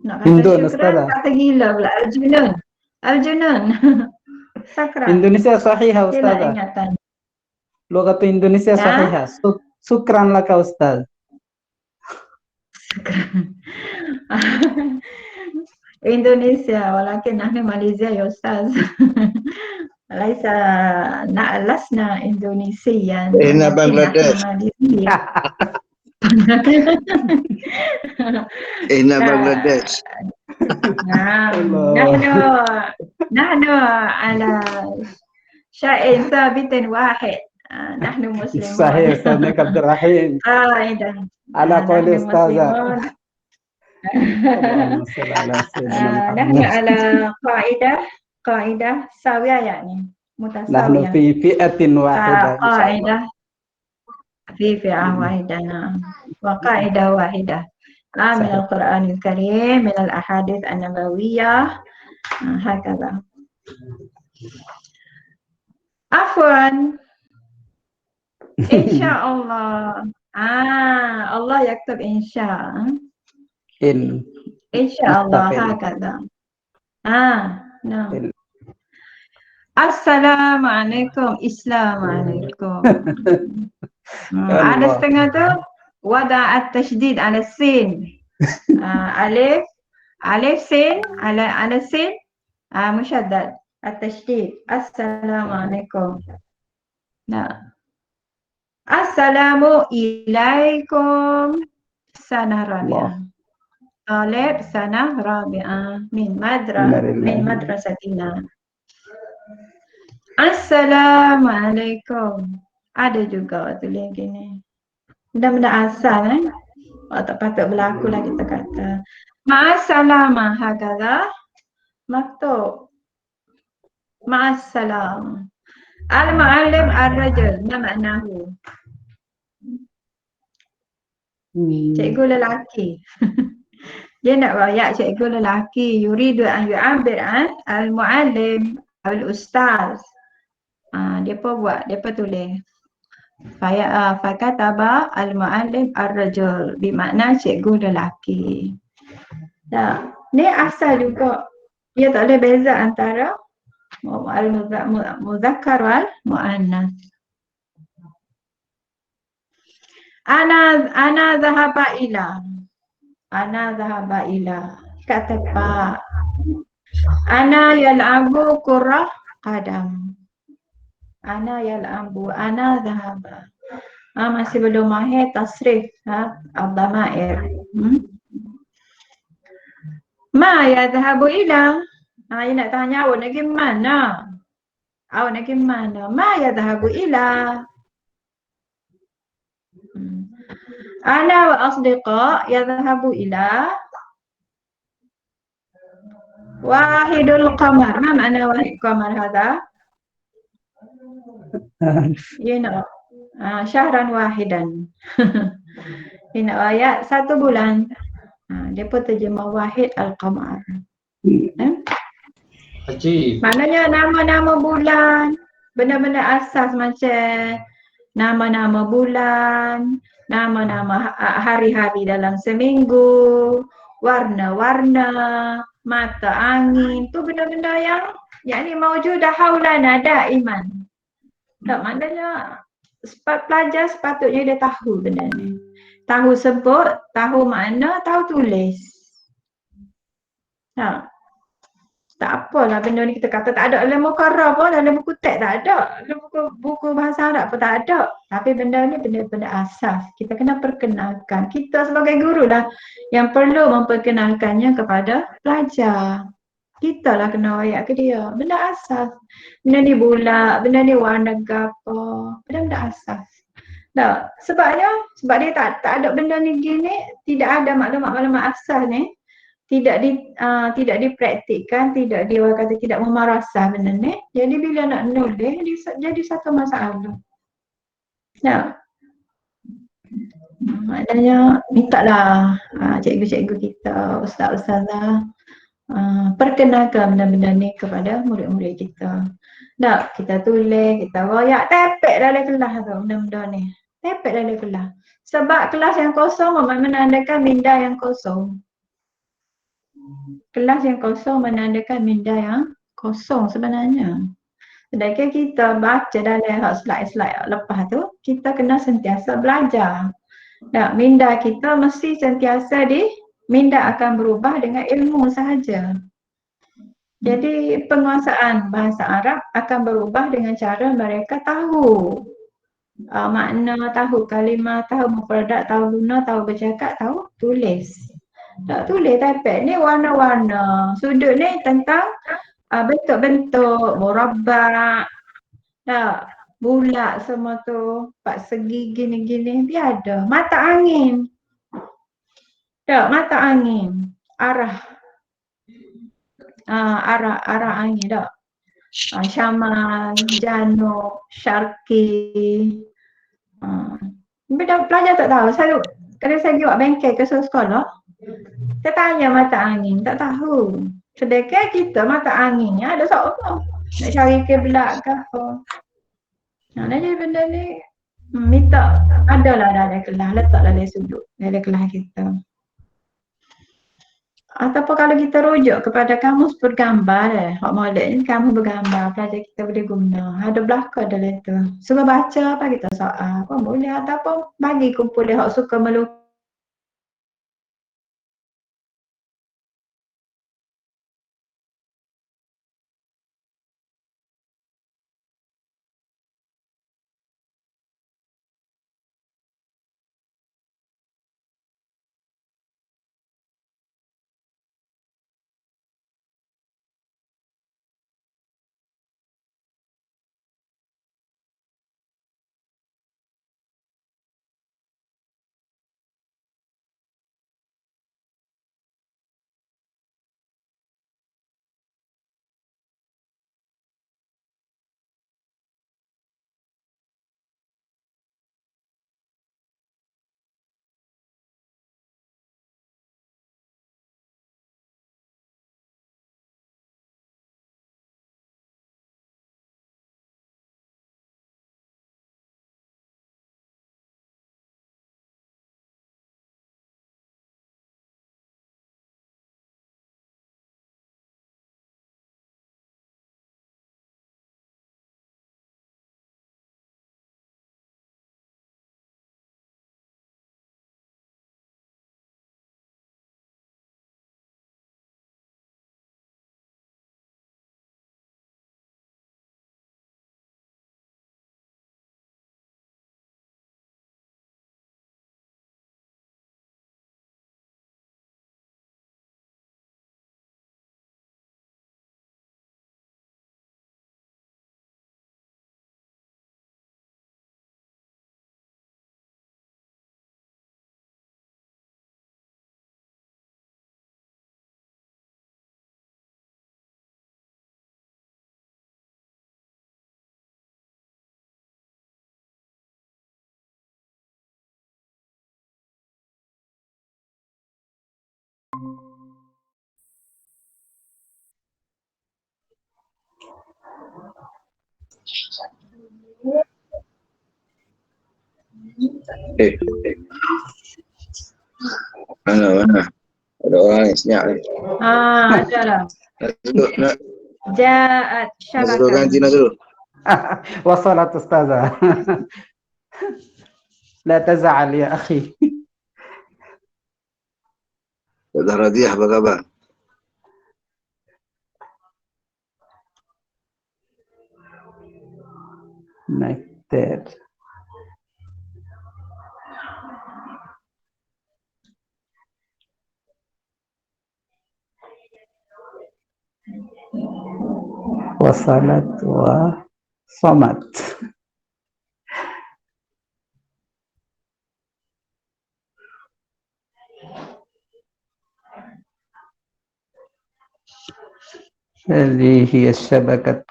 Nak kata syukran, kata gila pula. Al-Junun. Syukran. Indonesia sahihah Ustazah. Lughat Indonesia sahihah. Syukran laka Ustaz. Indonesia, walakin nahnu Malaysia ya Ustaz. Laisa lasna Indonesian. Bangladesh. Bangladesh. نحن على شيء ثابت واحد. نحن مسلمون. صحيح أستاذ عبد الرحيم. على قول أستاذة. نحن على قاعدة ساوية يعني متساوية. نحن في فئة واحدة. قاعدة في فئة واحدة وقاعدة واحدة. من القرآن الكريم من الأحاديث النبوية هكذا. عفوا إن شاء الله. الله يكتب إن شاء. إن شاء الله هكذا. نعم. Assalamualaikum, Islamaalaikum. Ada setengah tu wada at-tashdid ala sin. Alif sin ala sin musyaddad at-tashdid. Assalamualaikum. Nah. Assalamu ilaikum sanah rabi'ah. Talib sanah rabi'ah min madrasatina. Assalamualaikum. Ada juga tulis gini. Benda-benda asal tak patut berlaku lah kita kata. Ma'assalamah hakadha maktub. Ma'assalam. Al-mu'allim ar-rajul. Ma maknahu? Cikgu lelaki. Dia nak rayak cikgu lelaki. Yuridu an yu'abir an al-mu'allim al-ustaz. Dia tulis. Fakataba al-mu'allim ar-rajul. Bermakna cikgu lelaki. Ni asal juga. Dia tak ada beza antara al-muzakkar wal mu'annas. Ana zahaba ila. Kata Pak. Ana yal'abu kurrah qadam. Ana yal'abu, ana zahaba. Masih belum mahir tasrif al-dhamair. Ma yadhahabu ila. Dia nak tanya awak nak pergi mana? Awak nak pergi mana? Ma yadhahabu ila. Ana wa asdiqa yadhahabu ila wahidul qamar. Ma makna wahid qamar hadha? Syahran wahidan. Ini ayat 1 bulan. Dia pun terjemah wahid al-qamar. Maknanya nama-nama bulan, benda-benda asas macam nama-nama bulan, nama-nama hari-hari dalam seminggu, warna-warna, mata angin, tu benda-benda yang ni maujudah haulana daiman. Tak, maknanya pelajar sepatutnya dia tahu benda ni. Tahu sebut, tahu makna, tahu tulis. Tak apalah benda ni kita kata tak ada dalam mukarrar pun, dalam buku teks tak ada, dalam buku bahasa Arab pun tak ada. Tapi benda ni benda-benda asas. Kita kena perkenalkan. Kita sebagai guru lah yang perlu memperkenalkannya kepada pelajar. Kita lah kena wayak ke dia. Benda asas. Benda ni bulat, benda ni warna gapo, benda-benda asas. Sebab dia tak ada benda ni gini, tidak ada maklumat-maklumat asas ni. Tidak dipraktikkan, tidak memarasah benda ni. Jadi bila nak nulis jadi satu masalah. Maknanya mintalah cikgu-cikgu kita, ustaz-ustazah perkenalkan benda-benda ni kepada murid-murid kita. Kita tulis, kita royak, tepek dalam kelas tu benda-benda ni. Tepek dalam kelas. Sebab kelas yang kosong menandakan minda yang kosong. Kelas yang kosong menandakan minda yang kosong sebenarnya. Sedangkan kita baca dalam slide-slide lepas tu, kita kena sentiasa belajar. Minda kita mesti sentiasa minda akan berubah dengan ilmu sahaja. Jadi penguasaan bahasa Arab akan berubah dengan cara mereka tahu makna, tahu kalimah, tahu mufradat, tahu guna, tahu bercakap, tahu tulis. Tak tulis tepek ni warna-warna. Sudut ni tentang bentuk-bentuk, murabba', bulat semua tu, empat segi gini-gini, dia ada. Mata angin. Mata angin. Arah angin tak? Syamal, janub, syarqi. Pelajar tak tahu. Selalu kalau saya pergi buat bengkel ke sekolah, saya tanya mata angin, tak tahu. Sedangkan kita mata anginnya ada seorang. Nak cari kiblat ke apa. Nah, jadi benda ni minta adalah dalam kelas, letaklah dalam sudut dalam kelas kita. Ataupun kalau kita rujuk kepada kamus bergambar, hak molek ni kamus bergambar, pelajar kita boleh guna. Ada belakang dalam tu. Suka baca apa kita soal pun boleh, ataupun bagi kumpul dia hak suka melukis. Mana? Ada orang yang senyap ni. Ada lah. Nak Ja'at Nazrul syabakah. ganti Nazrul. وصلت أستاذة. لا تزعل يا أخي. Ustaz Radiah apa khabar? نكتب. وصلت وصمت. هذه هي الشبكة.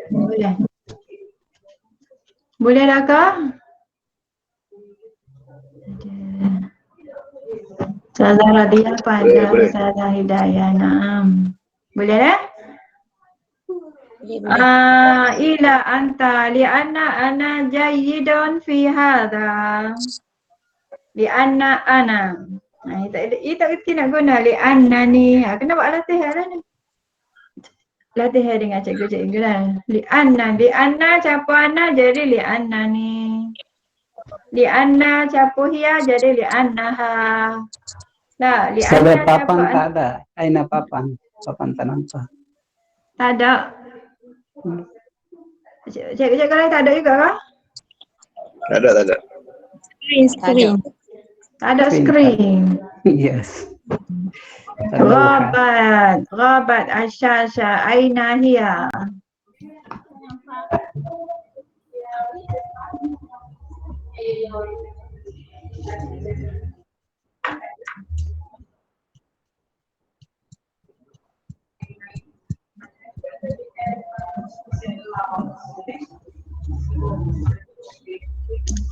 Boleh. Boleh dah kah? Ustazah Radiah pada Boleh. Ustazah Hidayah. Naam. Boleh dah? Boleh, boleh. Ila anta li'anna ana jayyidun fi hadha. Li'anna ana. Itu kita nak guna li'anna ni. Kena buat latihan lah ni. Latihan dengan cikgu-cikgu lah. Li'anna campur ana jadi li'anna ni. Li'anna campur hiya jadi li'annaha. Nah, Sampai li'anna papan campur tak ada. Aina papan? Papan tak nampak. tak ada. Cikgu lain tak ada juga kah? Tak ada. Screen. Tak ada screen. Yes. اللوحة. غابت الشاشة أين هي؟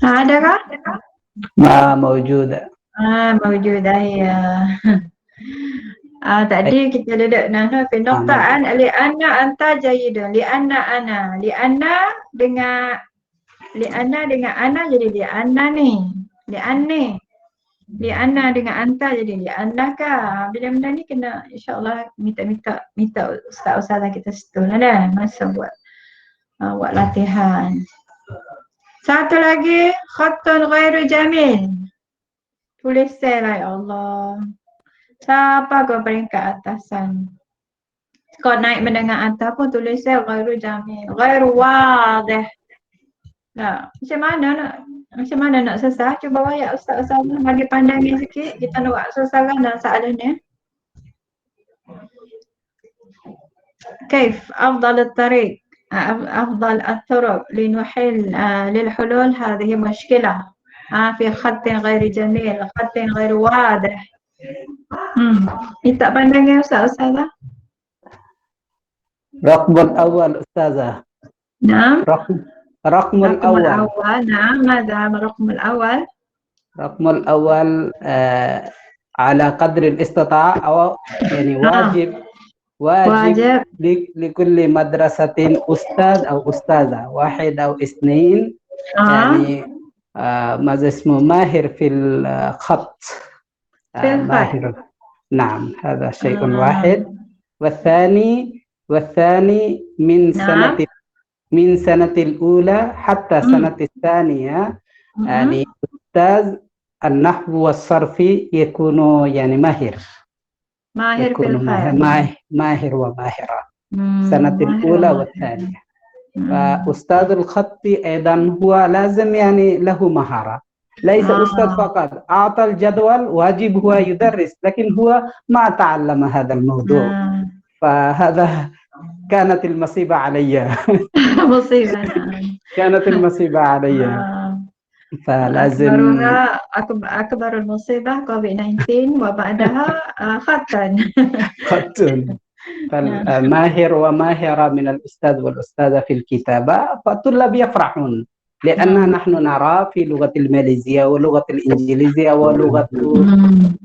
ada kah? ما موجودة. موجودة هي. tadi kita duduk nahnu fi nuqtaan li'anna anta jayyidun, li'anna ana, li'anna dengan ana jadi li'anna ni, li'anna dengan anta jadi li'annaka. Benda-benda ni kena insya-Allah minta ustaz-ustazah kita setul dah masa buat latihan. Satu lagi, khattun ghairu jamil. Tulis saya ya Allah. Siapa kau peringkat atasan? Kau naik mendengar atas pun tulis saya ghairu jamil, ghairu wadih. Nah, macam mana nak sesah? Cuba wayak ustaz-ustaz bagi pandangan sikit. Kita nak buat sesaran dan soalan ni. كيف أفضل الطريق أفضل الطرق للحلول هذه مشكلة في خط غير جميل، خط غير واضح. Minta pandangan Ustazah. رقم الأول أستاذة. نعم. رقم الأول. نعم، ماذا الرقم الأول؟ الرقم الأول على قدر الاستطاعة أو يعني واجب لكل مدرسة أستاذ أو أستاذة واحد أو اثنين يعني ماذا اسمه ماهر في الخط. ماهر. نعم، هذا شيء واحد. والثاني من سنة الأولى حتى سنة الثانية يعني أستاذ النحو والصرف يكون يعني ماهر في الخير. ماهر وماهرة سنة الأولى والثانية. فأستاذ الخط أيضا هو لازم يعني له مهارة، ليس أستاذ فقط أعطى الجدول واجب هو يدرس لكن هو ما تعلم هذا الموضوع. فهذا كانت المصيبة علي. كانت المصيبة علي. فلازم أكبر المصيبة كوفيد-19 وبعدها خطا. فالماهر وماهرة من الأستاذ والأستاذة في الكتابة فالطلاب يفرحون لأن نحن نرى في اللغة الماليزية واللغة الإنجليزية ولغة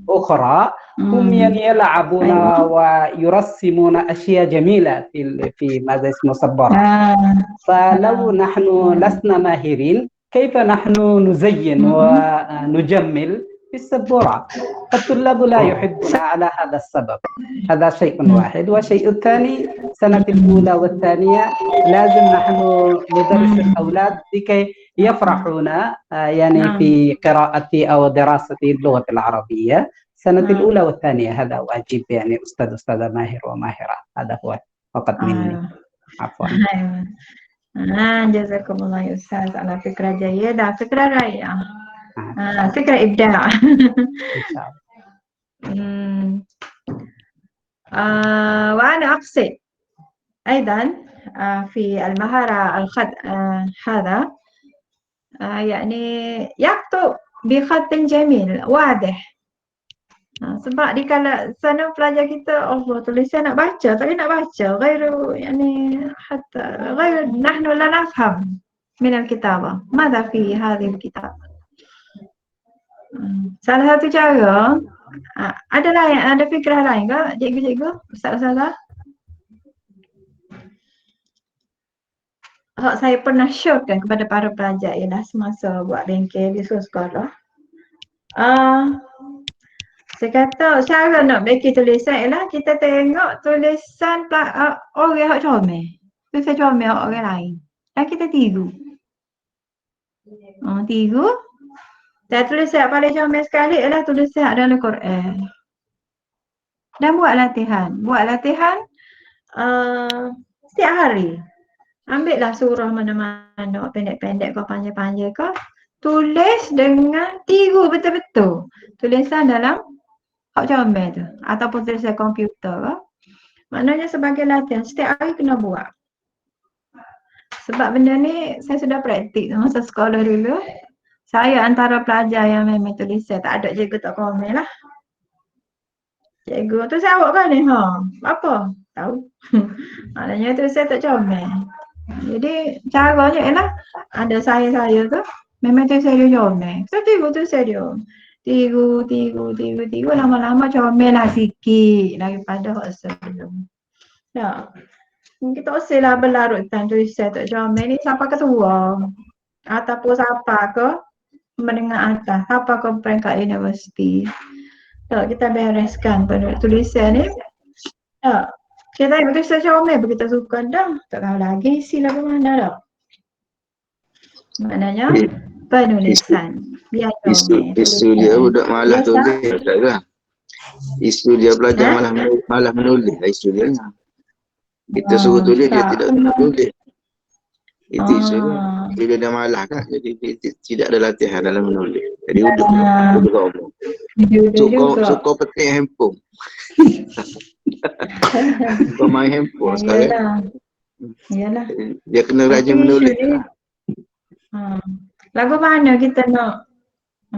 أخرى هم يلعبون ويرسمون أشياء جميلة في ماذا اسمه سبورة. فلو نحن لسنا ماهرين كيف نحن نزين ونجمل في السبورة؟ فالطلاب لا يحبون على هذا السبب. هذا شيء واحد. والشيء الثاني سنة الأولى والثانية لازم نحن ندرس الأولاد لكي يفرحون يعني في قراءة أو دراسة اللغة العربية. سنة الأولى والثانية هذا واجب يعني أستاذة ماهر وماهرة. هذا هو فقط مني. عفوا. جزاكم الله يا أستاذ على فكرة جيدة، فكرة رائعة. فكرة إبداع. وأنا أقصد أيضا في المهارة الخط هذا يعني يكتب بخط جميل واضح. Sebab di kala sana pelajar kita Allah tulisan nak baca tapi nak baca غير يعني حتى غير نحن لا نفهم من الكتابة ماذا في هذه الكتابة. Salah satu cara ada fikrah lain ke cikgu-cikgu ustaz-ustazah? Saya pernah showkan kepada para pelajar ialah semasa buat bengkel di sekolah. Saya kata cara nak bikin tulisan ialah kita tengok tulisan orang yang comel. Tulisan comel orang lain. Dan kita tiru. Tiru. Dan tulisan yang paling comel sekali ialah tulisan dalam Quran. Dan buat latihan. Setiap hari. ambillah surah mana-mana, pendek-pendek kau panjang-panjang kau, tulis dengan tiru betul-betul. Tulisan dalam hak comel tu ataupun tulisan komputer kau. Maknanya sebagai latihan, setiap hari kena buat. Sebab benda ni saya sudah praktik masa sekolah dulu. Saya antara pelajar yang memang tulisan, tak ada cikgu tak komen lah. Cikgu tu saya awak kan ni, apa? Tahu. Maknanya tulisan tak comel. Jadi caranya ialah ada saya tu memang tulisan dia comel. So tiru tulisan dia. Tiru, lama-lama comel lah sikit daripada hak sebelum. Tak. Kita usahlah berlarutkan tulisan tak comel ni siapa ketua ataupun siapa ke menengah atas, siapa ke peringkat universiti. Tak, kita bereskan tulisan ni. Tak. Kita tengok tulisan comel kita suka dah. Tak tahu lagi isi lagu mana dah. Maknanya penulisan. Biar comel. Isu dia budak malas tulis, tak ke? Isu dia pelajar malah menulis lah isu dia. Kita suruh tulis, dia tidak tulis. Itu isu dia. Bila dia malas kan, jadi dia tidak ada latihan dalam menulis. Jadi duduk ngomong. Suka petik handphone. Suka main handphone sekarang. Yalah. Dia kena rajin menulis. Lagu mana kita nak?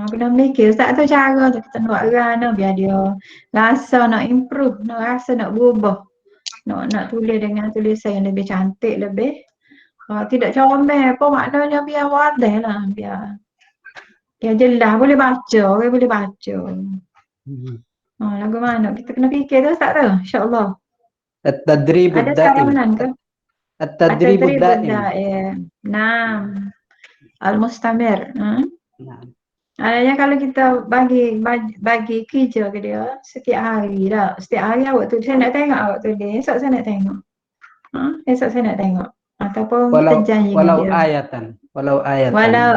Kena mikir, Ustaz tu cara tu kita nak rana biar dia rasa nak improve, nak rasa nak berubah. Nak tulis dengan tulisan yang lebih cantik, lebih tidak comel pun maknanya biar wadah lah, biar jelas, boleh baca, orang boleh baca. Lagu mana? Kita kena fikir tu Ustaz tu, insyaAllah. At-tadrib Ada ad-da'im. saranan ke? At-tadrib ad-da'im. Naam. Al-mustamir. Adanya kalau kita bagi kerja ke dia setiap hari dah. Setiap hari awak tulis, saya nak tengok awak tulis. Esok saya nak tengok. Esok saya nak tengok. Ataupun kita janji dengan dia. Walau ayatan. Walau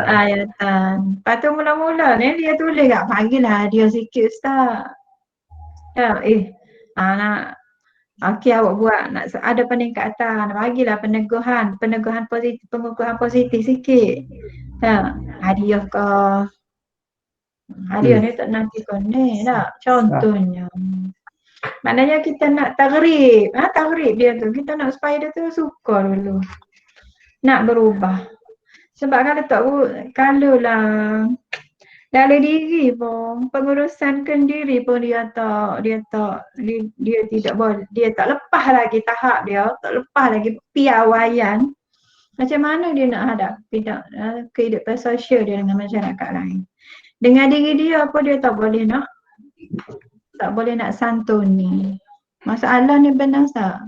ayatan. Lepas tu mula-mula ni dia tulis kat pagilah dia sikit Ustaz. Ya, nak okey awak buat nak ada peningkatan, bagilah peneguhan positif sikit. Ya, hadiah ke. Hadiah ni tak nanti kone tak. Contohnya. Maknanya kita nak tagrib. Tagrib dia tu. Kita nak supaya dia tu suka dulu. Nak berubah. Sebab kalau lah dalam diri pun pengurusan kendiri pun dia tak lepas lagi tahap dia, tak lepas lagi piawaian. Macam mana dia nak hadapi kehidupan sosial dia dengan masyarakat lain. Dengan diri dia apa dia tak boleh nak santuni. Masalah ni benar tak?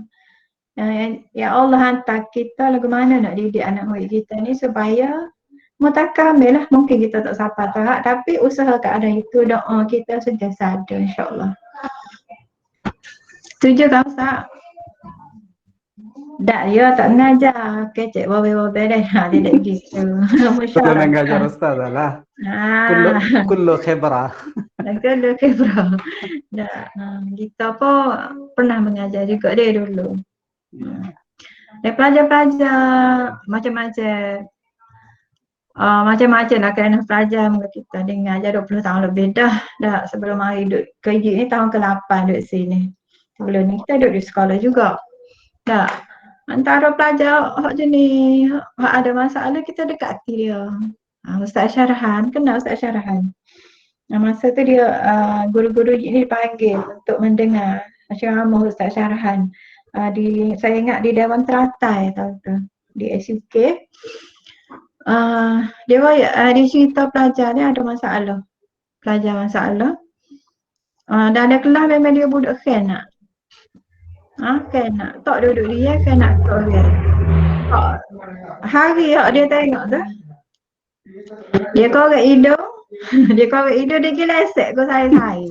Ya Allah hantar kita lagu mana nak didik anak murid kita ni supaya mutakamil lah. Mungkin kita tak sampai tahap tapi usaha keadaan itu doa kita sentiasa ada insyaAllah. Setuju tak Ustaz? Tak, dia tak mengajar. Kecek babe-babe dah. Tidak gitu. Betul mengajar Ustaz lah. Kullu khibrah. Kullu khibrah. Kita pun pernah mengajar juga dia dulu. Dan pelajar-pelajar macam-macam lah kerana pelajar kita dia mengajar 20 tahun lebih dah sebelum hari duduk kerja ni tahun ke-8 duduk sini. Sebelum ni kita duduk di sekolah juga. Antara pelajar hak jenis hak ada masalah kita dekati dia. Ustaz Syarahan, kenal Ustaz Syarahan. Masa tu dia guru-guru ini dipanggil untuk mendengar ceramah Ustaz Syarahan. Saya ingat di Dewan Teratai tahu tu di SUK. Dia cerita pelajar ni ada masalah. Pelajar masalah. Dan ada kelas memang dia budak kena. Kena. Tak duduk dia kena korek. Hari dia tengok tu. Dia korek hidung. Dia gelesek ke saya.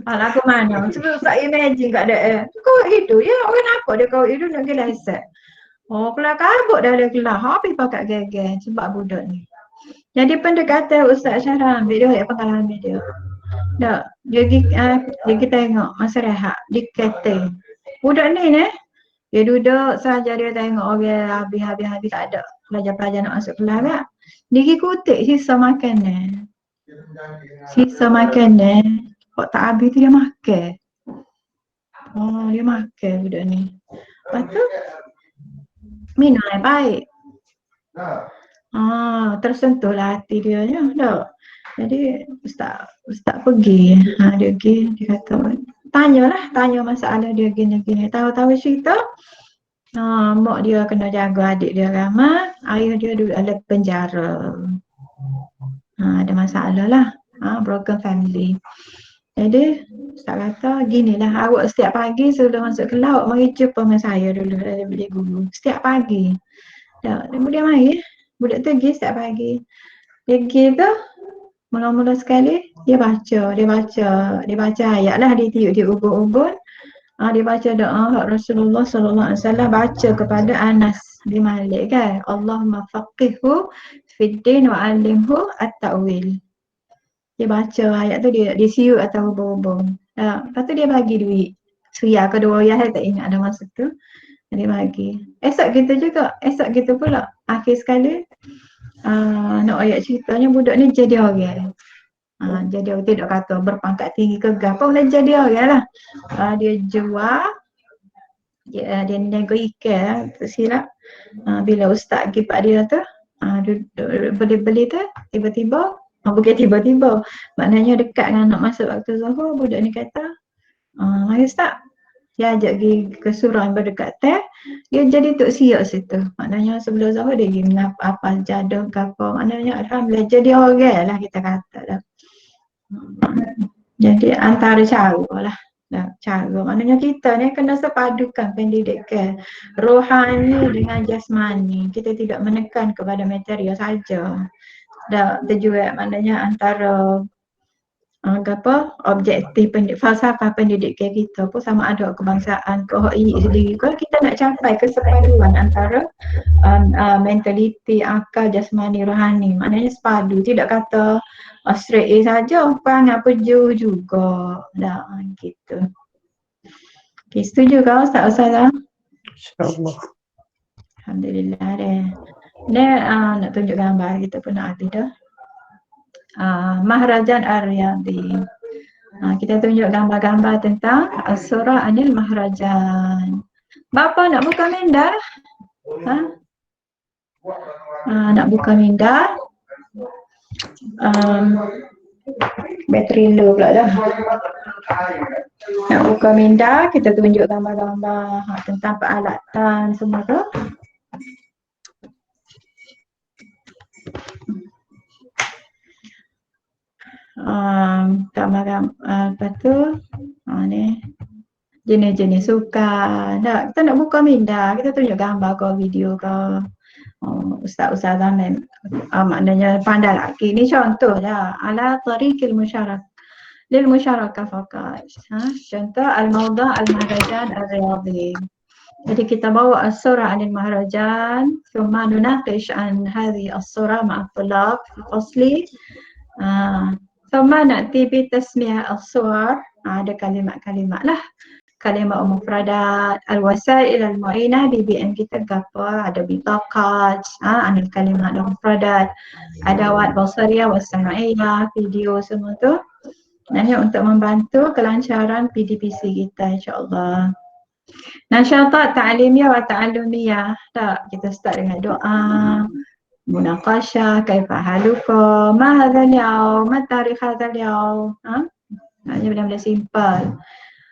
Lagu mana? Sebab saya imagine kat dia. Korek hidung. Ya, kenapa dia korek hidung nak gelesek? Kelas kabut dah dia kelas. Habis pakat geger sebab budak ni. Jadi pendekatan Ustaz Syarah ambil dia pengalaman dia. Dia kita tengok masa rehat di Keting. Budak ni Dia duduk saja, dia tengok orang habis tak ada pelajar-pelajar nak masuk kelas tak. Dia pergi kutip sisa makanan. Sisa makanan. Kok tak habis tu dia makan. Oh, dia makan budak ni. Lepas tu minum air baik. Tersentuhlah hati dia je. Tak. Jadi Ustaz pergi. Dia pergi, dia kata, tanya masalah dia gini-gini. Tahu-tahu cerita, mak dia kena jaga adik dia ramai, ayah dia duduk dalam penjara. Ada masalah lah. Broken family. Jadi Ustaz kata, ginilah awak setiap pagi sebelum masuk ke laut, mari jumpa dengan saya dulu dalam bilik guru. Setiap pagi. Dia mari. Budak tu pergi setiap pagi. Dia pergi tu, mula-mula sekali, dia baca ayat lah, dia tiup ubun. Dia baca doa Rasulullah SAW baca kepada Anas bin Malik kan. Allahumma faqihhu fid din wa 'allimhu at-ta'wil. Dia baca ayat tu, dia siup atas hubung-hubung. Lepas tu dia bagi duit. Suya ke 2 ayat, tak ingat ada masa tu. Dia bagi. Esok kita pula. Akhir sekali, nak ayat ceritanya budak ni jadi orang. Jadi orang tidak kata berpangkat tinggi ke apa, boleh jadi orang lah. Dia jual, dia nego ikan, tersilap. Bila ustaz pergi pak dia tu, beli tu, tiba-tiba, bukan tiba-tiba, maknanya dekat dengan nak masuk waktu zuhur, budak ni kata, mari ustaz, dia ajak pergi ke surau yang berdekat teh, dia jadi tok siap situ. Maknanya sebelum zuhur dia pergi apa jaduh ke apa, maknanya alhamdulillah jadi orang lah kita kata dah. Jadi antara cara lah. Cara maknanya kita ni kena sepadukan pendidikan rohani dengan jasmani. Kita tidak menekan kepada material saja. Tujuan maknanya antara objektif falsafah pendidikan kita pun sama ada kebangsaan, KHI sendiri. Kalau kita nak capai kesepaduan antara mentaliti, akal, jasmani, rohani, maknanya sepadu. Tidak kata straight A saja, perangai pejuh juga. Gitu. Okay, setuju kau Ustaz? InsyaAllah. Alhamdulillah deh. Ni nak tunjuk gambar, kita pun nak habis dah. Mahrajan Ar-Riyadi. Kita tunjuk gambar-gambar tentang Surah Anil Mahrajan. Bapa nak buka minda? Nak buka minda? Bateri low pula dah. Nak buka minda, kita tunjuk gambar-gambar tentang peralatan semua tu. Lepas tu ni jenis-jenis sukan. Kita nak buka minda, kita tunjuk gambar ke video ke. Ustaz-ustaz zaman maknanya pandai lagi. Ni contoh dah. Ala tariqil musyarak lil musyarakah faqat. Contoh al-mawda' al-mahrajan ar-riyadi. Jadi kita bawa as-surah anil mahrajan, thumma nunaqish an hadhihi as-surah ma'a thulab fi fasli. Thumma na'ti bi tasmiyah as-suwar. Ada kalimat-kalimat lah. Kalimat mufradat, al-wasail al-mu'inah, BBM kita gapa, ada bitaqat, anil kalimat mufradat, adawat basariyah was-sam'iyah, video semua tu. Hanya untuk membantu kelancaran PDPC kita insya-Allah. Nasyatat ta'limiyah wa ta'allumiyah. Kita start dengan doa. Munaqashah, kaifa halukum, ma hadha al-yawm, ma tarikh hadha al-yawm. Hanya benda-benda simple.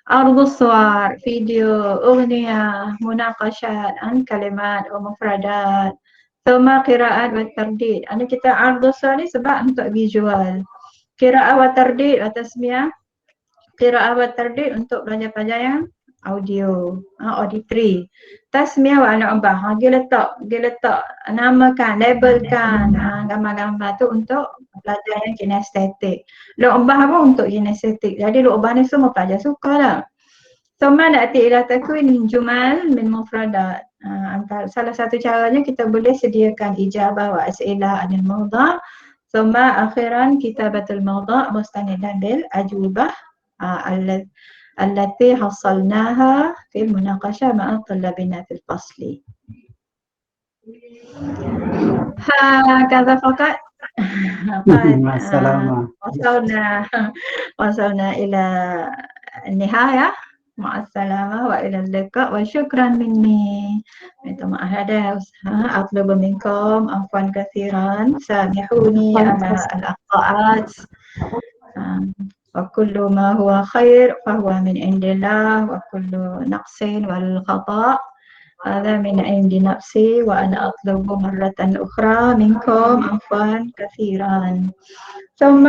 Ardus suar, video, ughniya, munaqashat, kalimat wa mufradat. Thumma qira'at wa tardid. Kita ardus suar ni sebab untuk visual. Qira'at wa tardid wa tasmiyah. Qira'at wa tardid untuk pelajar-pelajar yang audio, auditory. Tasmiyah wa al-ubah. Dia letak namakan, labelkan gambar-gambar tu untuk pelajar yang kinestetik. Lu'bah pun untuk kinestetik. Jadi lu'bah ni semua pelajar suka lah. Thumma na'ti ila takwin jumal min mufradat. Salah satu caranya kita boleh sediakan ijabah wa as'ilah anil mawda'. Thumma akhiran kitabatul mawda' mustanidan bil ajubah التي حصلناها في المناقشة مع طلابنا في الفصل. هكذا فقط. قد مع السلامة. وصلنا إلى النهاية. مع السلامة وإلى اللقاء وشكرا مني. أطلب منكم عفوا كثيرا، سامحوني على الأخطاءات، وكل ما هو خير فهو من عند الله، وكل نقص والخطأ هذا من عند نفسي، وأنا أطلب مرة أخرى منكم عفوا كثيرا. ثم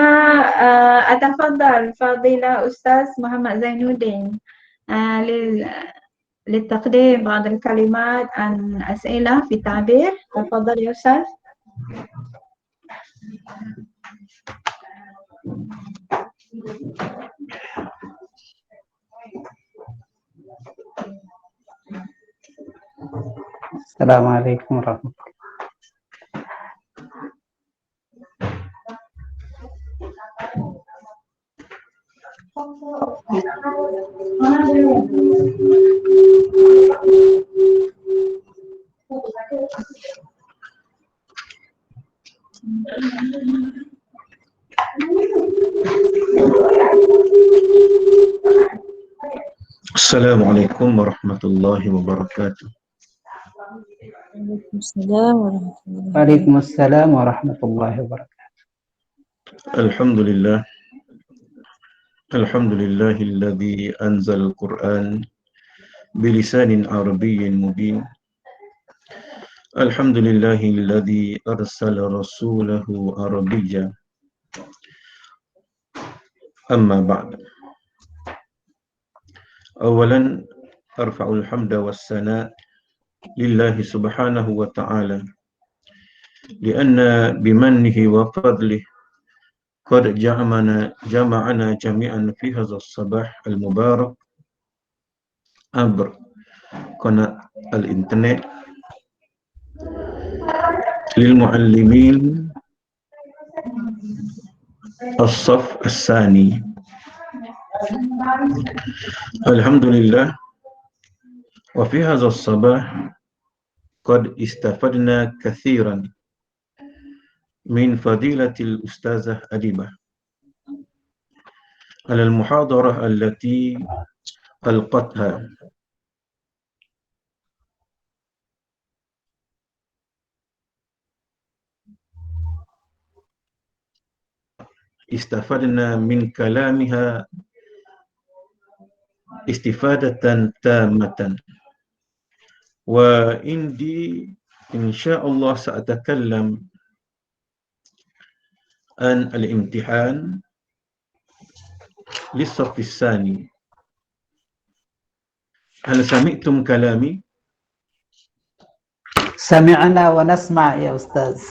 أتفضل فضيلة أستاذ محمد زين الدين للتقديم بعض الكلمات عن أسئلة في تعبير. تفضل يا أستاذ. السلام عليكم ورحمة الله. السلام عليكم ورحمة الله وبركاته. وعليكم السلام ورحمة الله وبركاته. الحمد لله الذي أنزل القرآن بلسان عربي مبين. الحمد لله الذي أرسل رسوله عربيا. أما بعد، أولا أرفع الحمد والثناء لله سبحانه وتعالى، لأن بمنه وفضله قد جمعنا جميعا في هذا الصباح المبارك عبر قناة الإنترنت للمعلمين الصف الثاني. الحمد لله. وفي هذا الصباح قد استفدنا كثيرا من فضيلة الأستاذة أديبة على المحاضرة التي ألقتها. استفدنا من كلامها استفادة تامة، وإندي إن شاء الله سأتكلم عن الامتحان للصف الثاني. هل سمعتم كلامي؟ سمعنا ونسمع يا أستاذ.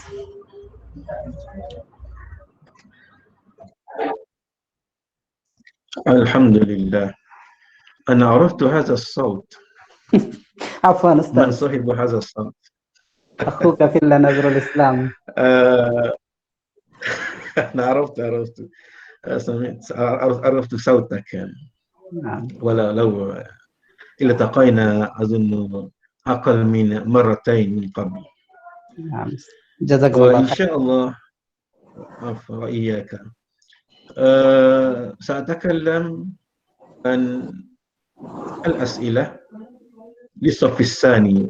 الحمد لله. أنا عرفت هذا الصوت. عفوا من أستاذ. صاحب هذا الصوت؟ أخوك في الله نذر الإسلام. أنا عرفت سمعت، عرفت صوتك يعني. نعم. ولا لو التقينا أظن أقل من مرتين من قبل. نعم. جزاكم الله وإن خير. شاء الله وإياك سأتكلم عن الأسئلة للصف الثاني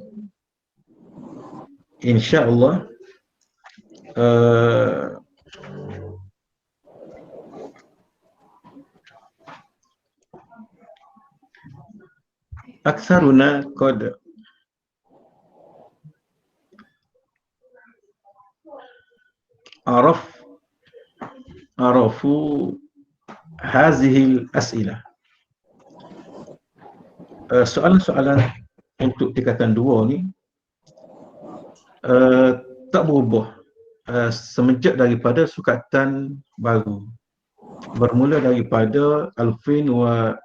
إن شاء الله. أكثرنا قد عرفوا هذه الأسئلة. Soalan-soalan untuk tingkatan 2 ni tak berubah semenjak daripada sukatan baru, bermula daripada 2018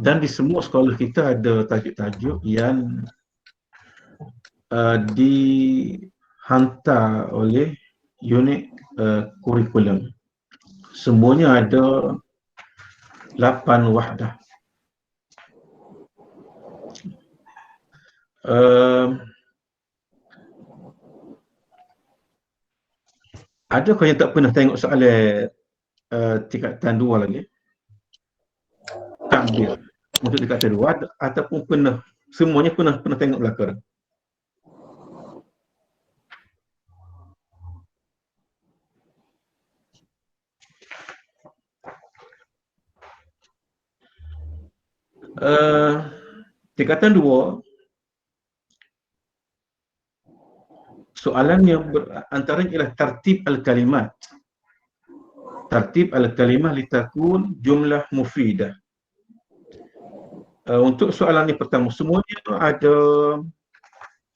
dan di semua sekolah kita ada tajuk-tajuk yang dihantar oleh unit kurikulum semuanya ada 8 wahdah. Adakah yang tak pernah tengok soalan tingkatan 2 lagi? Takbir untuk tingkatan 2 ataupun pernah, semuanya pernah tengok belakang? Tingkatan 2 soalan yang antaranya ialah tartib al-kalimat. Tartib al-kalimah litakun jumlah mufidah. Untuk soalan yang pertama, semuanya ada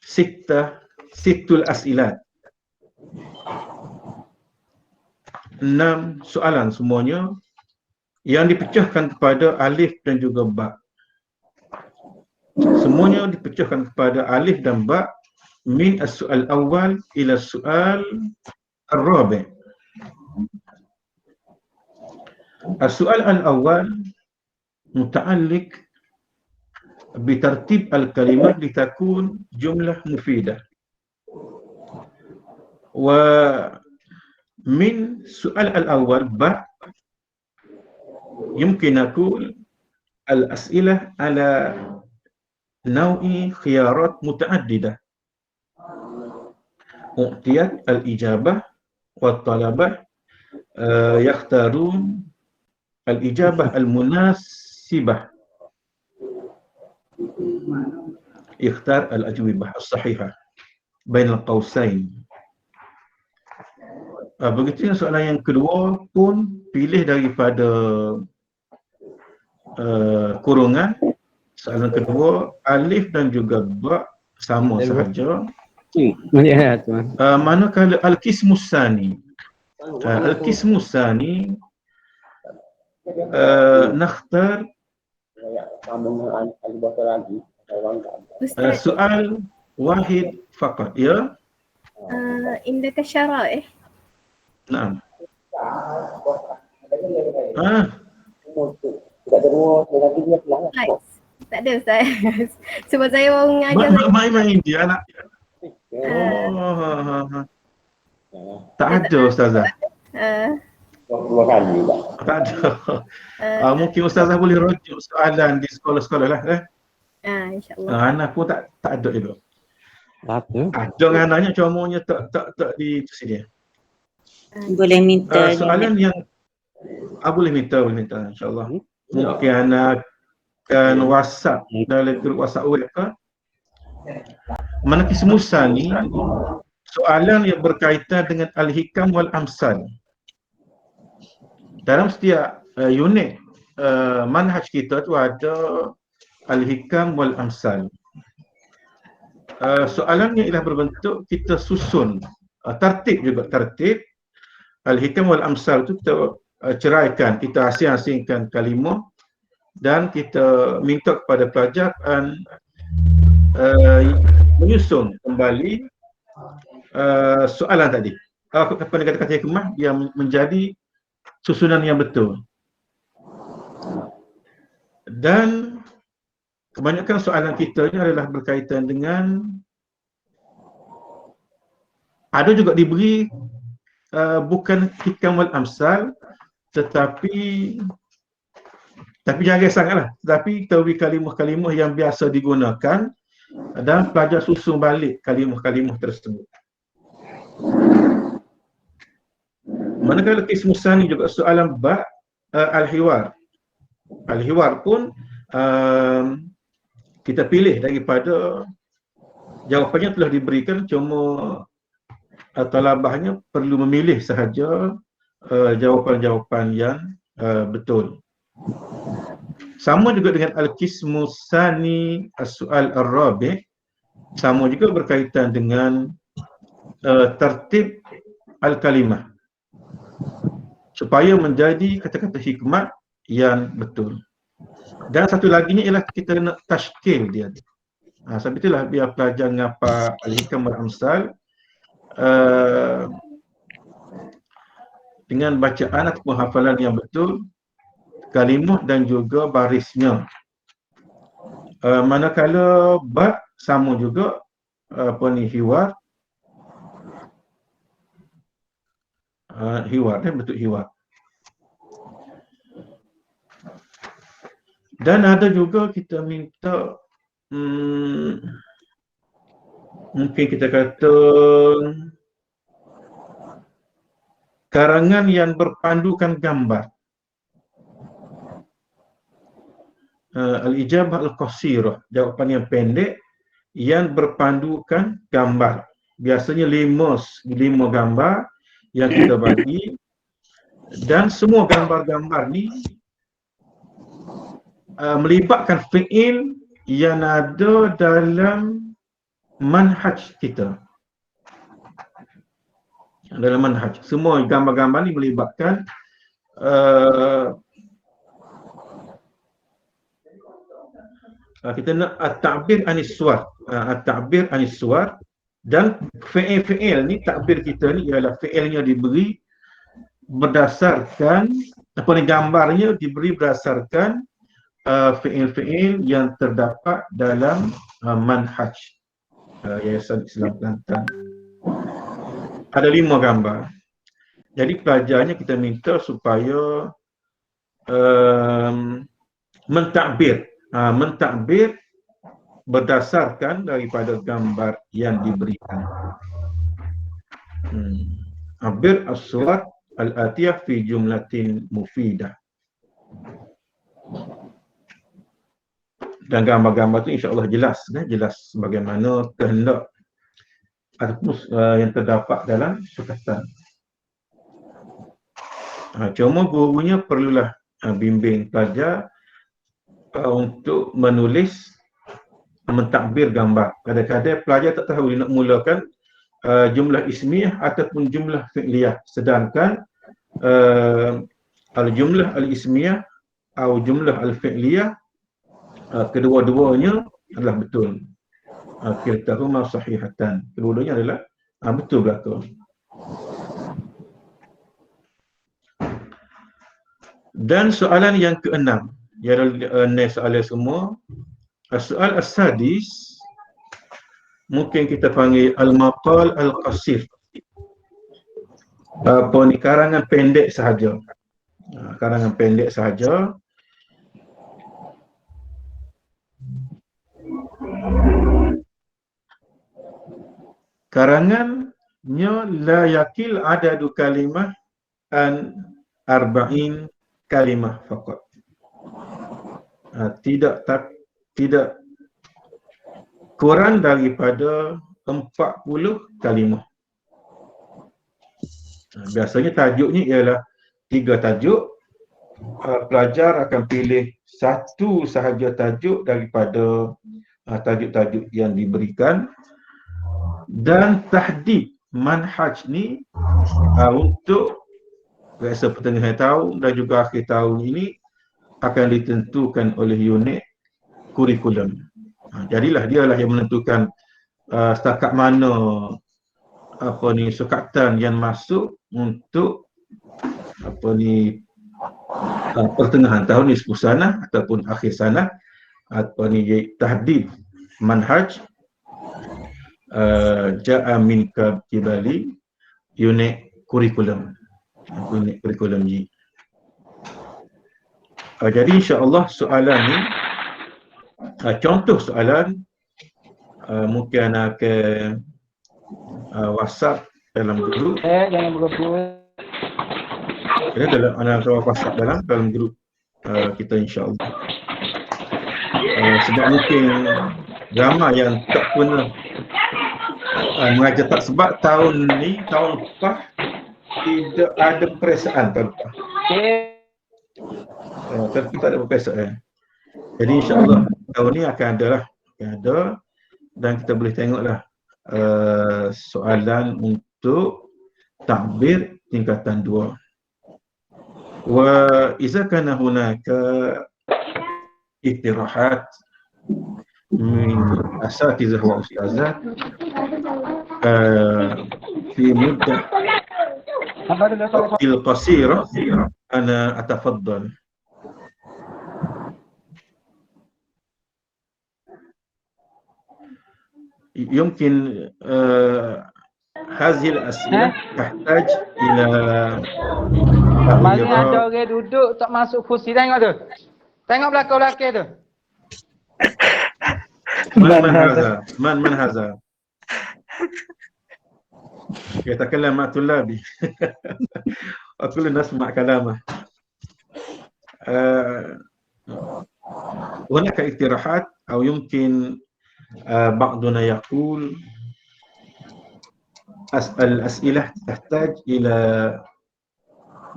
situl as'ilat. 6 soalan semuanya yang dipecahkan kepada alif dan juga ba. Semuanya dipecahkan kepada alif dan ba min as-su'al awal ila as-su'al ar-rabi'. As-su'al al-awwal muta'alliq bitartib al-kalimat litakun jumlah mufidah. Wa min su'al al-awwal ba yumkin aqul al-as'ilah ala naw'i khiyarat muta'addidah. U'tiyat al-ijabah wa talabah yakhtarun al-ijabah al-munasibah. Ikhtar al-ajwibah as-sahihah bain al-qausain. Begitu yang soalan yang kedua pun pilih daripada kurungan. Soalan kedua alif dan juga ba sama sahaja. Manakala al-qismus tsani, al-qismus tsani nakhtar soal wahid faqat, ya. Indaka syara'ih. Naam. Tak ada Ustaz. Sebab saya orang mengajar. Main dia anak. Tak ada Ustazah. Tak ada. Mungkin Ustazah boleh rujuk soalan di sekolah-sekolah lah. InsyaAllah. Anak pun tak ada juga. Ada anaknya comongnya tak di sini. Boleh minta soalan yang boleh minta insyaAllah. Mungkin anak kan WhatsApp dalam grup WhatsApp web ke. Manakis Musa ni soalan yang berkaitan dengan al-hikam wal amsal. Dalam setiap unit manhaj kita tu ada al-hikam wal amsal. Soalannya ialah berbentuk kita susun tertib juga, tertib al-hikam wal amsal tu kita ceraikan, kita asing-asingkan kalimah dan kita minta kepada pelajar menyusun kembali soalan tadi. Kepada kata-kata hikmah yang menjadi susunan yang betul. Dan kebanyakan soalan kita ni adalah berkaitan dengan, ada juga diberi bukan hikam wal amsal, tetapi jarang sangatlah. Tetapi kita beri kalimah-kalimah yang biasa digunakan dan pelajar susun balik kalimah-kalimah tersebut. Manakala qismus tsani juga soalan ba al-hiwar. Al-hiwar pun kita pilih daripada jawapannya telah diberikan, cuma talabahnya perlu memilih sahaja jawapan-jawapan yang betul. Sama juga dengan al-qismus tsani as-su'al ar-rabi', sama juga berkaitan dengan tertib al-kalimah supaya menjadi kata-kata hikmat yang betul. Dan satu lagi ni ialah kita nak tashkil dia. Sebab itulah biar pelajar ngapa al-hikam wal amsal dengan bacaan atau hafalan yang betul kalimah dan juga barisnya. Manakala ba sama juga hiwar. Hiwar kan bentuk hiwar. Dan ada juga kita minta mungkin kita kata karangan yang berpandukan gambar. Al-ijabah al-qasirah, jawapan yang pendek yang berpandukan gambar. Biasanya 5 gambar yang kita bagi, dan semua gambar-gambar ni melibatkan fi'il yang ada dalam manhaj kita. Dalam manhaj, semua gambar-gambar ni melibatkan kita nak at-ta'bir anis suwar. At-ta'bir anis suwar, dan fi'il ni, takbir kita ni ialah fi'ilnya diberi berdasarkan gambarnya diberi berdasarkan fi'il-fi'il yang terdapat dalam manhaj Yayasan Islam Kelantan. Ada 5 gambar. Jadi pelajarnya kita minta supaya mentakbir berdasarkan daripada gambar yang diberikan. Abir as-surat al-atiyah fi jumlatin mufidah. Dan gambar-gambar tu insya-Allah jelas bagaimana kehendak ataupun yang terdapat dalam sukatan. Cuma gurunya perlulah bimbing pelajar untuk menulis, mentakbir gambar. Kadang-kadang pelajar tak tahu dia nak mulakan jumlah ismiyah ataupun jumlah fi'liyah, sedangkan al-jumlah al-ismiyah atau jumlah al-fi'liyah kedua-duanya adalah betul. Kiltahuma sahihatan, kedua-duanya adalah betul belaka. Dan soalan yang ke-6, ialah soalan semua. Soal as-sadis mungkin kita panggil al-maqal al-qasir. Karangan pendek sahaja. Karangan pendek sahaja. Karangannya la yakil adadu kalimah an arba'in kalimah faqat. Tidak kurang daripada 40 kalimah. Biasanya tajuknya ialah 3 tajuk. Pelajar akan pilih satu sahaja tajuk daripada tajuk-tajuk yang diberikan, dan tahdid manhaj ni untuk biasa pertengahan tahun dan juga akhir tahun ini akan ditentukan oleh unit kurikulum. Jadilah dialah yang menentukan setakat mana sukatan yang masuk untuk pertengahan tahun ni, 10 sanah ataupun akhir sanah, tahdid manhaj ja'a min kibali unit kurikulum. Unit kurikulum G. Jadi insya-Allah soalan ni, contoh soalan mungkin akan WhatsApp dalam grup. Jangan bergabung. Dalam WhatsApp dalam grup kita insya-Allah. Sebab mungkin ramai yang tak pernah mengajar, tak, sebab tahun ni, tahun lepas tidak ada perasaan tahun lepas. Tapi tak ada perasaan. Jadi insya-Allah tahun ni akan ada, dan kita boleh tengoklah soalan untuk takbir tingkatan 2. Wa iza kana hunaka iktirahat min asatizah wa ustazah fi muddah الوقت القصير أنا أتفضل. يمكن هذه الأسئلة تحتاج إلى Mari ada orang duduk tak masuk kursi, tengok tu. Tengok belakang-belakang tu. من هذا؟ يتكلم مع طلابي. أقول نسمع كلامه. هناك اقتراحات أو يمكن بعضنا يقول الأسئلة تحتاج إلى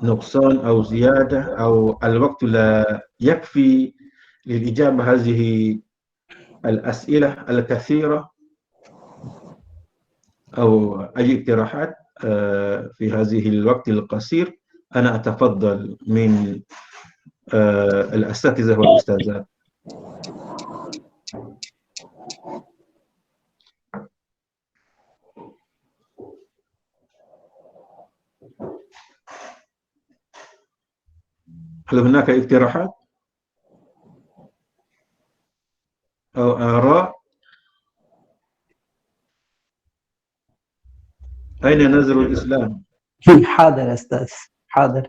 نقصان أو زيادة أو الوقت لا يكفي للإجابة هذه الأسئلة الكثيرة أو أي اقتراحات في هذه الوقت القصير. أنا أتفضل من الأساتذة والأستاذات. هل هناك اقتراحات أو آراء؟ أين نظر الإسلام؟ حاضر أستاذ، حاضر.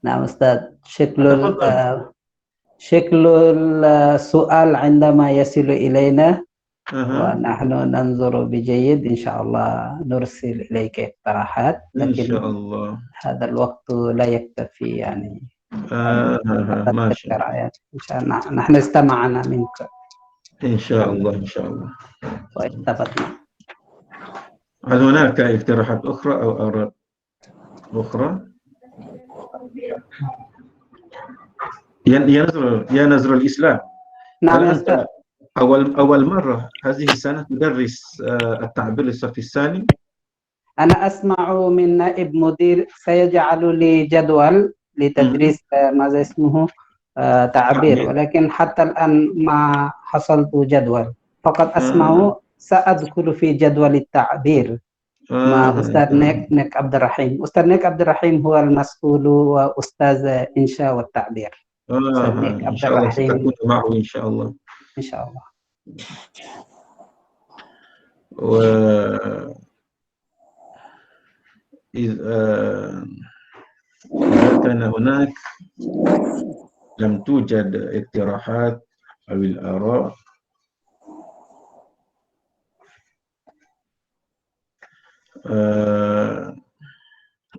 نعم أستاذ، شكل السؤال عندما يصل إلينا ونحن ننظر بجيد إن شاء الله نرسل إليك اقتراحات، لكن إن شاء الله هذا الوقت لا يكتفي يعني. ما شاء الله. إن شاء الله نحن استمعنا منك. إن شاء الله إن شاء الله. واستفدنا. هل هناك اقتراحات أخرى أو آراء أخرى؟ يا نظر الإسلام. نعم هل يا أنت أستاذ. أول مرة هذه السنة تدرس التعبير الصف الثاني؟ أنا أسمع من نائب مدير سيجعل لي جدول لتدريس ماذا اسمه تعبير، ولكن حتى الآن ما حصلت جدول، فقط أسمع سأدخل في جدول التعبير مع أستاذ نيك عبد الرحيم. أستاذ نيك عبد الرحيم هو المسؤول وأستاذ إنشاء والتعبير. أستاذ نيك عبد الرحيم ستكون معه إن شاء الله. إن شاء الله. إذا كان هناك لم توجد اقتراحات أو الآراء،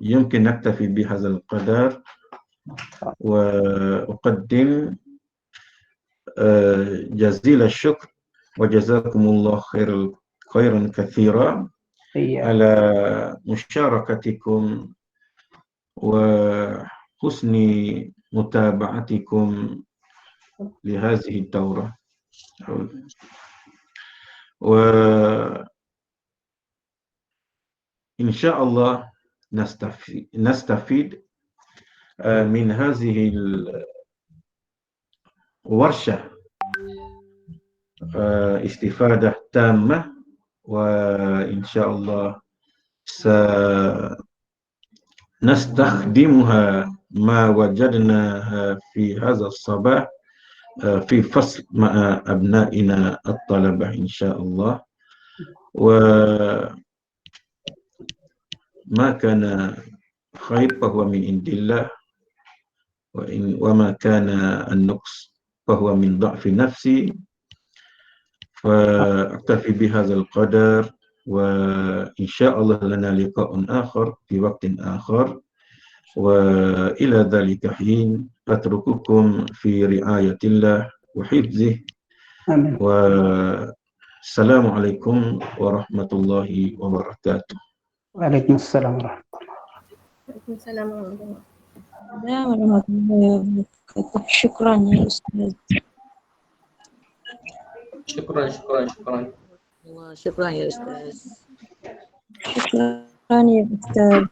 يمكن نكتفي بهذا القدر، وأقدم جزيل الشكر وجزاكم الله خيرا كثيرا على مشاركتكم وحسن متابعتكم لهذه الدورة، وإن شاء الله نستفيد من هذه الورشة استفادة تامة، وإن شاء الله سنستخدمها ما وجدناها في هذا الصباح في فصل مع أبنائنا الطلبة إن شاء الله. وما كان خير فهو من عند الله، وما كان النقص فهو من ضعف نفسي. فأكتفي بهذا القدر، وإن شاء الله لنا لقاء آخر في وقت آخر، وإلى ذلك حين أترككم في رعاية الله وحفظه. آمين. والسلام عليكم ورحمة الله وبركاته. وعليكم السلام ورحمة الله. وعليكم السلام ورحمة الله. ورحمة الله وبركاته. شكرا يا أستاذ. شكرا شكرا يا أستاذ. شكرا يا أستاذ.